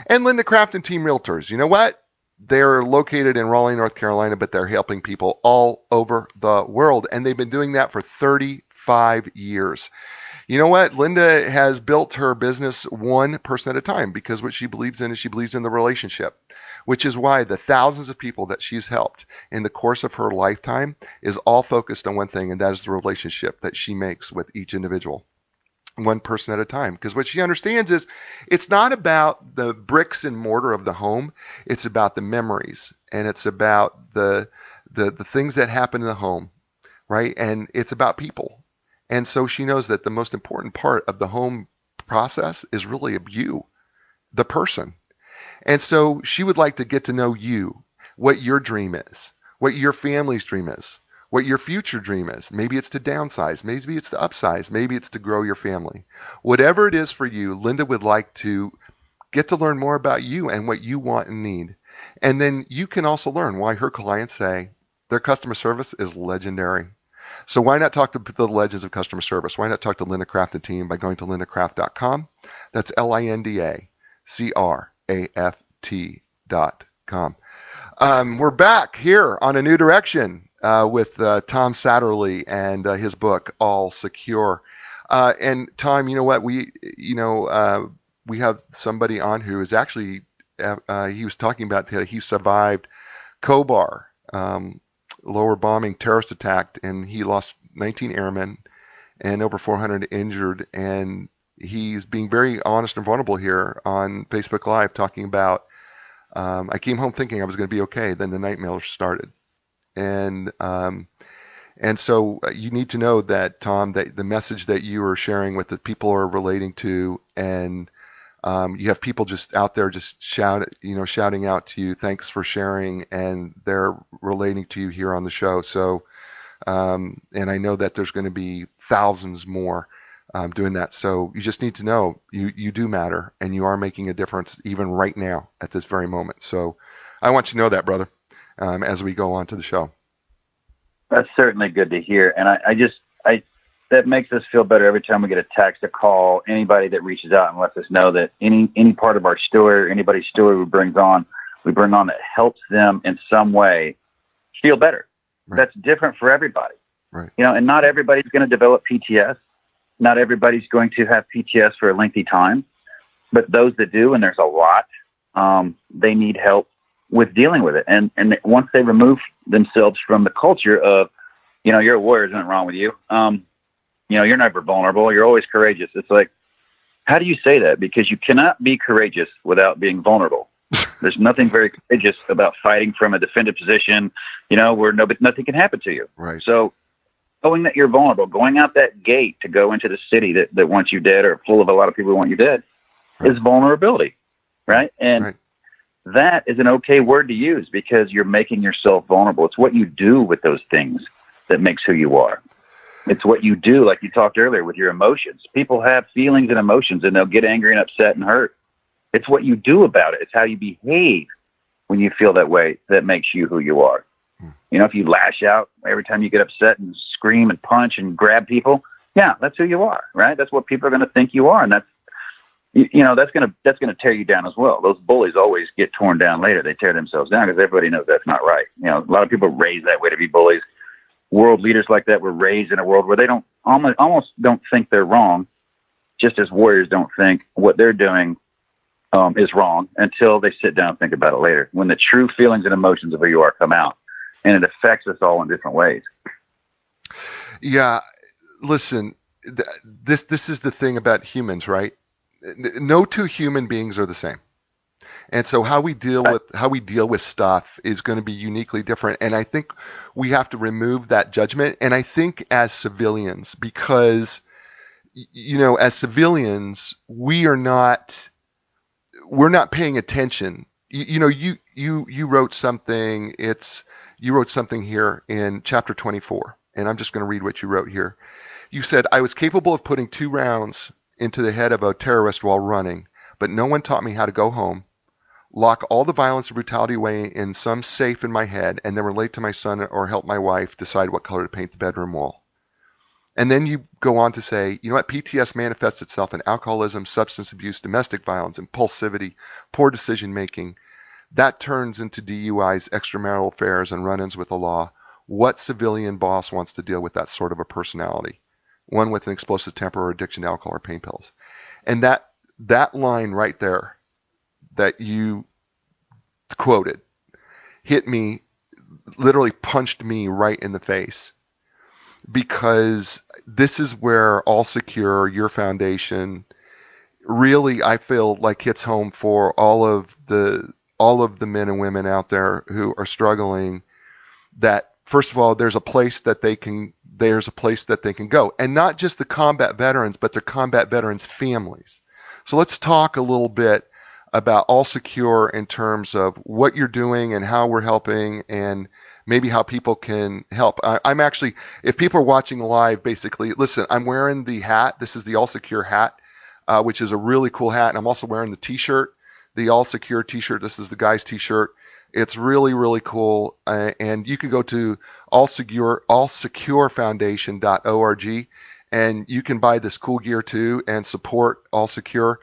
And Linda Craft and Team Realtors. You know what? They're located in Raleigh, North Carolina, but they're helping people all over the world. And they've been doing that for 30 5 years. You know what? Linda has built her business one person at a time, because what she believes in is she believes in the relationship, which is why the thousands of people that she's helped in the course of her lifetime is all focused on one thing, and that is the relationship that she makes with each individual, one person at a time. Because what she understands is it's not about the bricks and mortar of the home. It's about the memories, and it's about the things that happen in the home, right? And it's about people. And so she knows that the most important part of the home process is really you, the person. And so she would like to get to know you, what your dream is, what your family's dream is, what your future dream is. Maybe it's to downsize, maybe it's to upsize, maybe it's to grow your family. Whatever it is for you, Linda would like to get to learn more about you and what you want and need. And then you can also learn why her clients say their customer service is legendary. So why not talk to the legends of customer service? Why not talk to Linda Craft and team by going to lindacraft.com? That's LINDACRAFT.com. We're back here on A New Direction with Tom Satterly and his book, All Secure. And Tom, you know what? We have somebody on who is actually, he was talking about that he survived Khobar, lower bombing terrorist attack, and he lost 19 airmen and over 400 injured. And he's being very honest and vulnerable here on Facebook Live, talking about, I came home thinking I was going to be okay. Then the nightmares started. And so you need to know that, Tom, that the message that you are sharing with the people are relating to, and you have people just out there just shouting out to you, thanks for sharing, and they're relating to you here on the show. So, and I know that there's going to be thousands more doing that. So you just need to know you do matter, and you are making a difference even right now at this very moment. So I want you to know that, brother, as we go on to the show. That's certainly good to hear. And I that makes us feel better every time we get a text, a call, anybody that reaches out and lets us know that any part of our story, or anybody's story we bring on that helps them in some way feel better. Right. That's different for everybody. Right. And not everybody's going to develop PTS. Not everybody's going to have PTS for a lengthy time, but those that do, and there's a lot, they need help with dealing with it. And once they remove themselves from the culture of, you're a warrior, there's nothing wrong with you. You're never vulnerable. You're always courageous. It's like, how do you say that? Because you cannot be courageous without being vulnerable. There's nothing very courageous about fighting from a defended position, where nothing can happen to you. Right. So knowing that you're vulnerable, going out that gate to go into the city that wants you dead, or full of a lot of people who want you dead, right, is vulnerability. Right. And right, that is an okay word to use, because you're making yourself vulnerable. It's what you do with those things that makes who you are. It's what you do, like you talked earlier, with your emotions. People have feelings and emotions, and they'll get angry and upset and hurt. It's what you do about it. It's how you behave when you feel that way that makes you who you are. If you lash out every time you get upset and scream and punch and grab people, yeah, that's who you are, right? That's what people are going to think you are, and that's going to tear you down as well. Those bullies always get torn down later. They tear themselves down because everybody knows that's not right. A lot of people are raised that way to be bullies. World leaders like that were raised in a world where they almost don't think they're wrong, just as warriors don't think what they're doing is wrong until they sit down and think about it later, when the true feelings and emotions of who you are come out, and it affects us all in different ways. Yeah, listen, this is the thing about humans, right? No two human beings are the same. And so how we deal with stuff is going to be uniquely different. And I think we have to remove that judgment. And I think as civilians, because, as civilians, we're not paying attention. You wrote something. You wrote something here in chapter 24, and I'm just going to read what you wrote here. You said, I was capable of putting 2 rounds into the head of a terrorist while running, but no one taught me how to go home, lock all the violence and brutality away in some safe in my head, and then relate to my son or help my wife decide what color to paint the bedroom wall. And then you go on to say, PTS manifests itself in alcoholism, substance abuse, domestic violence, impulsivity, poor decision making. That turns into DUIs, extramarital affairs, and run-ins with the law. What civilian boss wants to deal with that sort of a personality? one with an explosive temper or addiction to alcohol or pain pills. And that line right there that you quoted hit me, literally punched me right in the face, because this is where All Secure, your foundation, really, I feel like hits home for all of the men and women out there who are struggling. That first of all, there's a place that they can go, and not just the combat veterans, but their combat veterans' families. So let's talk a little bit about All Secure in terms of what you're doing and how we're helping, and maybe how people can help. I'm actually, if people are watching live, basically, listen, I'm wearing the hat. This is the All Secure hat, which is a really cool hat. And I'm also wearing the t-shirt, the All Secure t-shirt. This is the guy's t-shirt. It's really, really cool. And you can go to allsecurefoundation.org, and you can buy this cool gear too and support All Secure,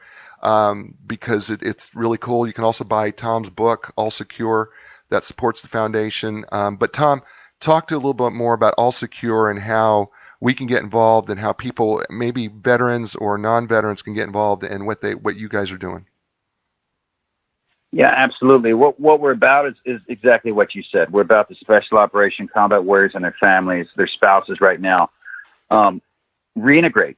because it's really cool. You can also buy Tom's book, All Secure, that supports the foundation. But Tom, talk to a little bit more about All Secure and how we can get involved, and how people, maybe veterans or non-veterans, can get involved in what you guys are doing. Yeah, absolutely. What we're about is exactly what you said. We're about the special operation combat warriors and their families, their spouses right now. Reintegrate,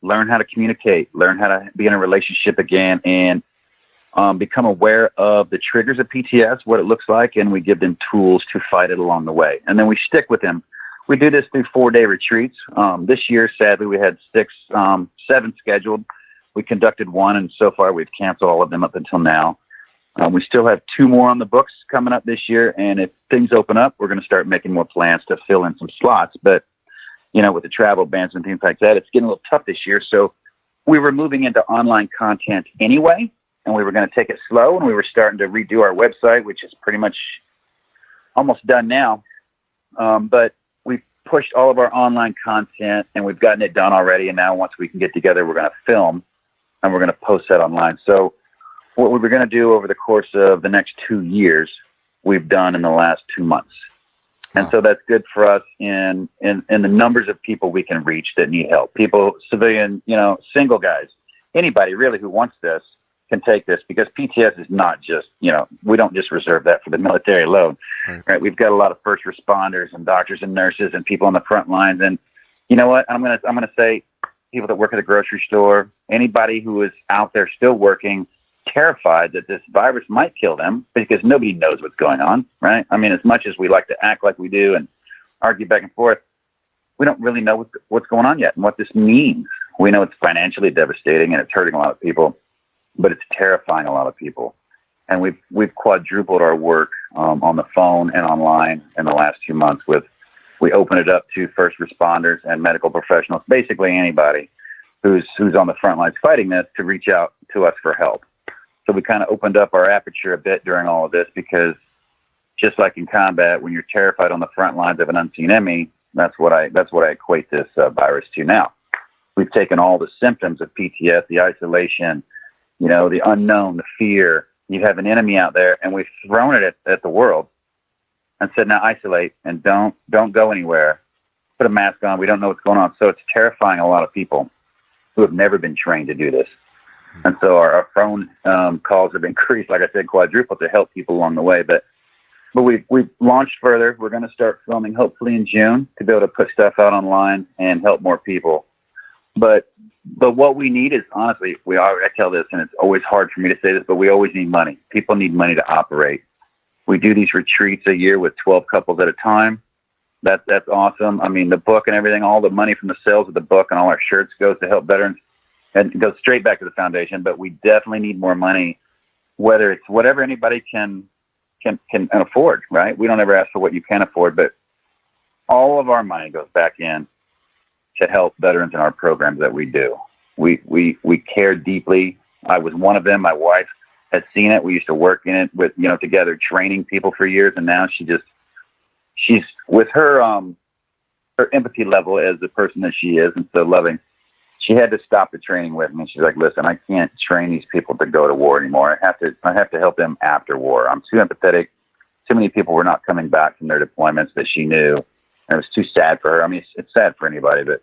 learn how to communicate, learn how to be in a relationship again, and become aware of the triggers of PTS, what it looks like, and we give them tools to fight it along the way. And then we stick with them. We do this through 4-day retreats. This year, sadly, we had 7 scheduled. We conducted 1, and so far we've canceled all of them up until now. We still have 2 more on the books coming up this year, and if things open up, we're going to start making more plans to fill in some slots. But, with the travel bans and things like that, it's getting a little tough this year. So we were moving into online content anyway, and we were going to take it slow, and we were starting to redo our website, which is pretty much almost done now. But we pushed all of our online content, and we've gotten it done already. And now once we can get together, we're going to film, and we're going to post that online. So what we were going to do over the course of the next 2 years, we've done in the last 2 months. And so that's good for us in the numbers of people we can reach that need help. People, civilian, single guys, anybody really who wants this can take this, because PTS is not just, we don't just reserve that for the military alone, right? We've got a lot of first responders and doctors and nurses and people on the front lines. And you know what? I'm going to say people that work at the grocery store, anybody who is out there still working, terrified that this virus might kill them, because nobody knows what's going on, right? I mean, as much as we like to act like we do and argue back and forth, we don't really know what's going on yet and what this means. We know it's financially devastating and it's hurting a lot of people, but it's terrifying a lot of people. And we've quadrupled our work on the phone and online in the last 2 months. We open it up to first responders and medical professionals, basically anybody who's on the front lines fighting this, to reach out to us for help. So we kind of opened up our aperture a bit during all of this, because just like in combat, when you're terrified on the front lines of an unseen enemy, that's what I equate this virus to now. We've taken all the symptoms of PTS, the isolation, the unknown, the fear. You have an enemy out there, and we've thrown it at the world and said, now isolate and don't go anywhere. Put a mask on. We don't know what's going on. So it's terrifying a lot of people who have never been trained to do this. And so our phone calls have increased, like I said, quadrupled, to help people along the way. But we've launched further. We're going to start filming hopefully in June to be able to put stuff out online and help more people. But what we need is, honestly, I tell this, and it's always hard for me to say this, but we always need money. People need money to operate. We do these retreats a year with 12 couples at a time. That's awesome. I mean, the book and everything, all the money from the sales of the book and all our shirts goes to help veterans. And it goes straight back to the foundation, but we definitely need more money, whether it's whatever anybody can afford, right? We don't ever ask for what you can afford, but all of our money goes back in to help veterans in our programs that we do. We care deeply. I was one of them. My wife has seen it. We used to work in it with, together, training people for years, and now she's with her empathy level as the person that she is, and so loving. She had to stop the training with me. She's like, listen, I can't train these people to go to war anymore. I have to help them after war. I'm too empathetic. Too many people were not coming back from their deployments that she knew. And it was too sad for her. I mean, it's sad for anybody, but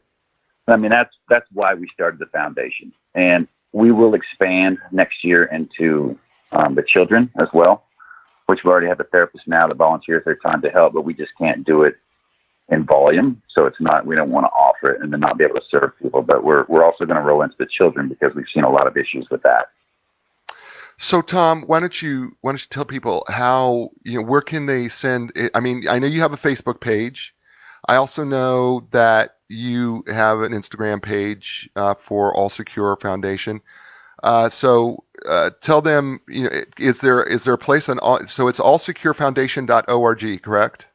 I mean, that's why we started the foundation, and we will expand next year into the children as well, which we already have a therapist now that volunteers their time to help, but we just can't do it in volume. So it's not, we don't want to offer it and then not be able to serve people, but we're also going to roll into the children because we've seen a lot of issues with that. So Tom, why don't you tell people how, where can they send it? I mean, I know you have a Facebook page. I also know that you have an Instagram page for All Secure Foundation. So tell them, is there a place on all, so it's allsecurefoundation.org, correct?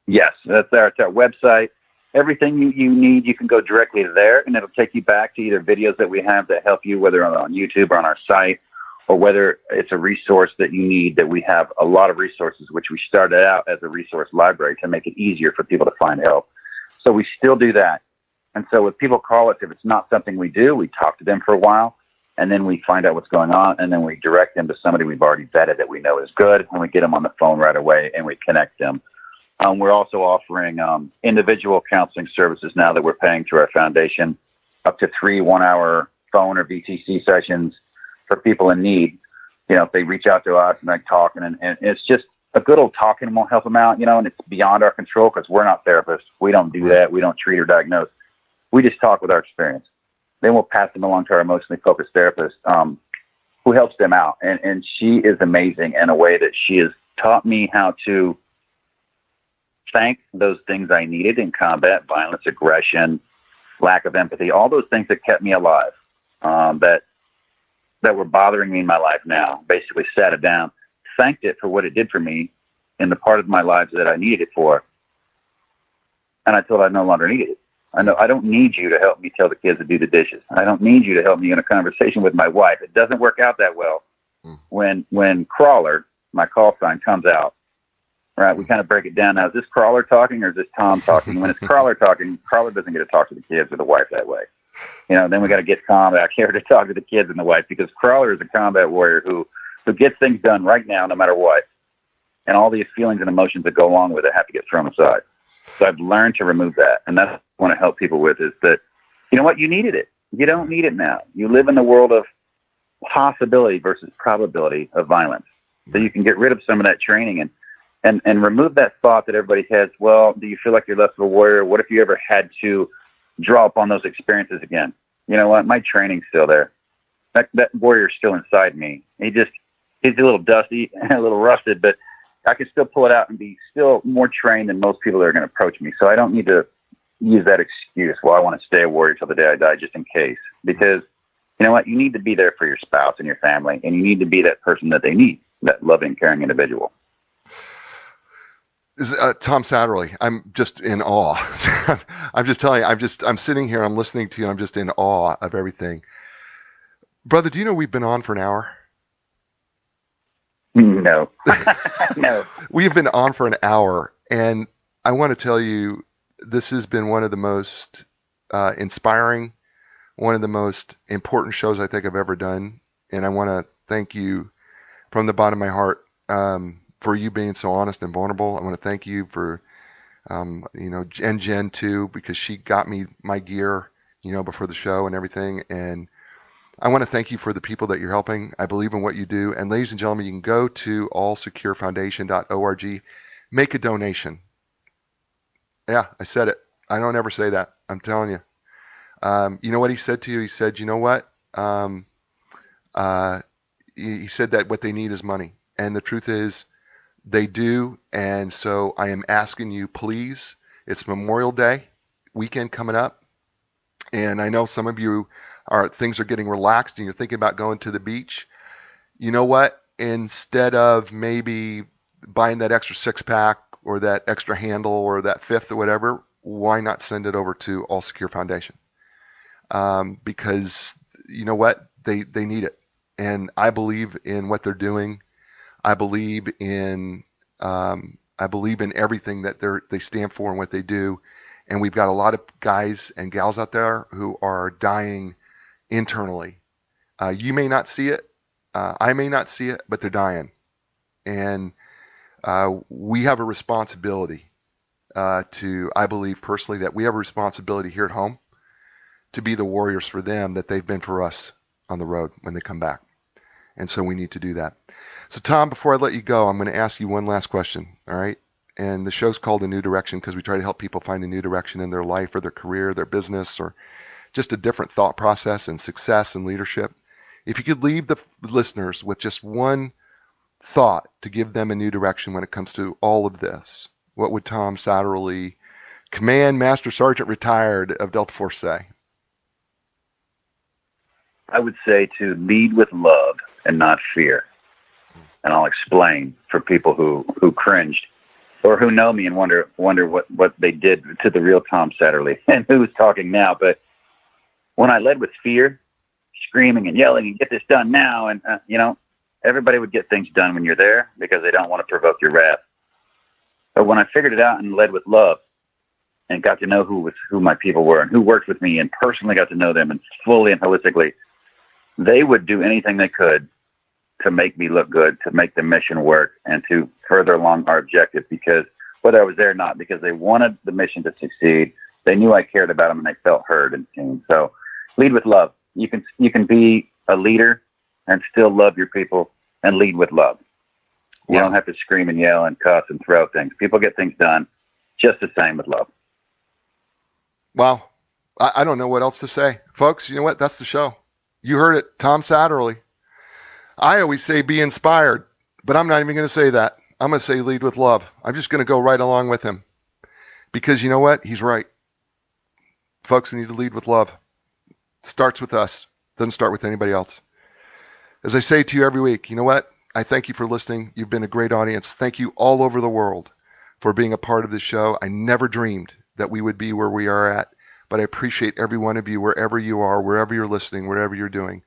Yes, that's our website. Everything you need, you can go directly there, and it'll take you back to either videos that we have that help you, whether on YouTube or on our site, or whether it's a resource that you need. That we have a lot of resources, which we started out as a resource library to make it easier for people to find help. So we still do that. And so when people call us, if it's not something we do, we talk to them for a while, and then we find out what's going on, and then we direct them to somebody we've already vetted that we know is good, and we get them on the phone right away, and we connect them. We're also offering individual counseling services now that we're paying through our foundation, up to 3 one-hour phone or VTC sessions for people in need. If they reach out to us and like talking, and it's just a good old talking, and we'll help them out, and it's beyond our control because we're not therapists. We don't do that. We don't treat or diagnose. We just talk with our experience. Then we'll pass them along to our emotionally focused therapist who helps them out. And she is amazing in a way that she has taught me how to thank those things I needed in combat, violence, aggression, lack of empathy, all those things that kept me alive, that were bothering me in my life now. Basically sat it down, thanked it for what it did for me in the part of my life that I needed it for. And I told I no longer needed it. I don't need you to help me tell the kids to do the dishes. I don't need you to help me in a conversation with my wife. It doesn't work out that well. When Crawler, my call sign, comes out, right, we kind of break it down now. Is this Crawler talking or is this Tom talking? When it's Crawler talking, Crawler doesn't get to talk to the kids or the wife that way. Then we got to get Tom back here to talk to the kids and the wife, because Crawler is a combat warrior who gets things done right now no matter what. And all these feelings and emotions that go along with it have to get thrown aside. So I've learned to remove that. And that's what I want to help people with is that, you needed it. You don't need it now. You live in the world of possibility versus probability of violence. So you can get rid of some of that training and remove that thought that everybody has. Well, do you feel like you're less of a warrior? What if you ever had to draw upon those experiences again? You know what? My training's still there. That warrior's still inside me. He's a little dusty and a little rusted, but I can still pull it out and be still more trained than most people that are going to approach me. So I don't need to use that excuse, well, I want to stay a warrior till the day I die, just in case. Because you know what? You need to be there for your spouse and your family, and you need to be that person that they need, that loving, caring individual. Tom Satterly, I'm just in awe. I'm just telling you, I'm sitting here, I'm listening to you, I'm just in awe of everything. Brother, do you know we've been on for an hour? No. No. We've been on for an hour, and I want to tell you, this has been one of the most inspiring, one of the most important shows I think I've ever done, and I want to thank you from the bottom of my heart for you being so honest and vulnerable. I want to thank you for, and Jen too, because she got me my gear, before the show and everything, and I want to thank you for the people that you're helping. I believe in what you do. And ladies and gentlemen, you can go to allsecurefoundation.org, make a donation. Yeah, I said it. I don't ever say that. I'm telling you. You know what he said to you? He said, you know what? He said that what they need is money. And the truth is, they do. And so I am asking you, please, it's Memorial Day weekend coming up. And I know some of you things are getting relaxed and you're thinking about going to the beach. You know what? Instead of maybe buying that extra 6-pack or that extra handle or that fifth or whatever, why not send it over to All Secure Foundation? Because you know what? They need it. And I believe in what they're doing. I believe in everything that they stand for and what they do. And we've got a lot of guys and gals out there who are dying internally. You may not see it. I may not see it, but they're dying. And we have a responsibility I believe personally that we have a responsibility here at home to be the warriors for them that they've been for us on the road when they come back. And so we need to do that. So Tom, before I let you go, I'm going to ask you one last question, all right? And the show's called A New Direction because we try to help people find a new direction in their life or their career, their business, or just a different thought process and success and leadership. If you could leave the listeners with just one thought to give them a new direction when it comes to all of this, what would Tom Satterly, Command Master Sergeant retired of Delta Force, say? I would say to lead with love and not fear. And I'll explain for people who cringed or who know me and wonder what they did to the real Tom Satterly and who's talking now. But when I led with fear, screaming and yelling and get this done now, and everybody would get things done when you're there because they don't want to provoke your wrath. But when I figured it out and led with love and got to know who my people were and who worked with me and personally got to know them and fully and holistically, they would do anything they could to make me look good, to make the mission work, and to further along our objective, because whether I was there or not, because they wanted the mission to succeed, they knew I cared about them and they felt heard and seen. So lead with love. You can be a leader and still love your people and lead with love. You don't have to scream and yell and cuss and throw things. People get things done just the same with love. Wow. I don't know what else to say. Folks, you know what? That's the show. You heard it. Tom Satterly. I always say be inspired, but I'm not even going to say that. I'm going to say lead with love. I'm just going to go right along with him because you know what? He's right. Folks, we need to lead with love. It starts with us. Doesn't start with anybody else. As I say to you every week, you know what? I thank you for listening. You've been a great audience. Thank you all over the world for being a part of this show. I never dreamed that we would be where we are at, but I appreciate every one of you, wherever you are, wherever you're listening, whatever you're doing.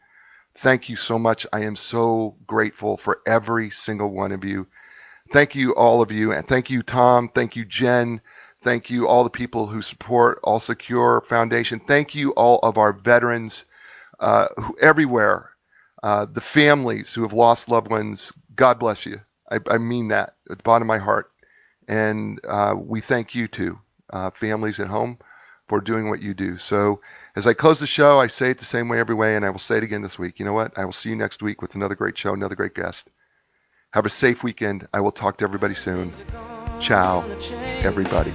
Thank you so much. I am so grateful for every single one of you. Thank you, all of you. And thank you, Tom. Thank you, Jen. Thank you, all the people who support All Secure Foundation. Thank you, all of our veterans everywhere. The families who have lost loved ones. God bless you. I mean that at the bottom of my heart. And we thank you too, families at home, for doing what you do. So as I close the show, I say it the same way every way, and I will say it again this week. You know what? I will see you next week with another great show, another great guest. Have a safe weekend. I will talk to everybody soon. Ciao, everybody.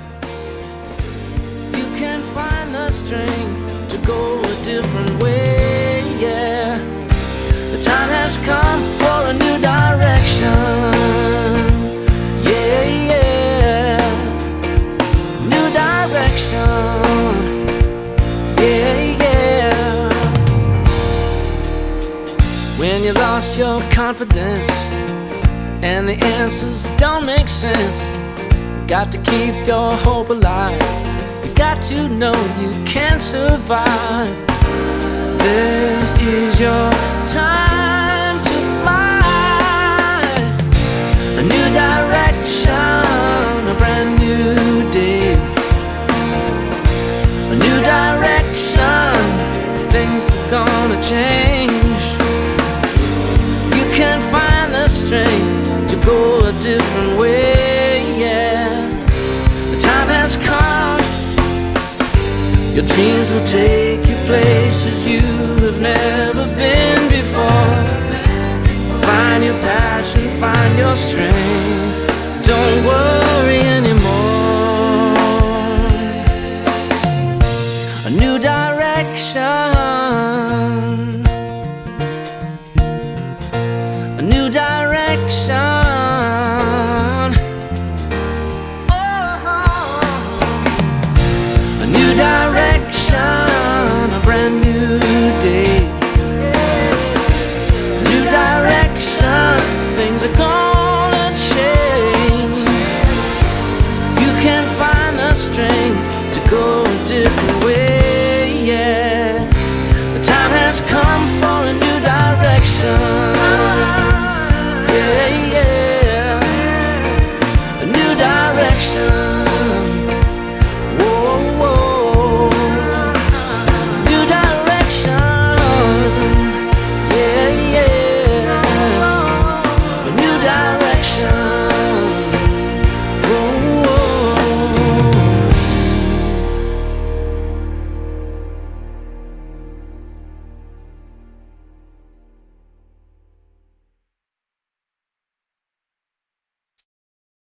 You can find the strength to go a different way, yeah. The time has come for a new direction. Yeah, yeah. New direction. Yeah, yeah. When you lost your confidence and the answers don't make sense, you got to keep your hope alive. You got to know you can survive. This is your time to fly. A new direction, a brand new day. A new direction, things are gonna change. You can find the strength to go a different way, yeah. The time has come. Your dreams will take you places you have never been before. Find your passion, find your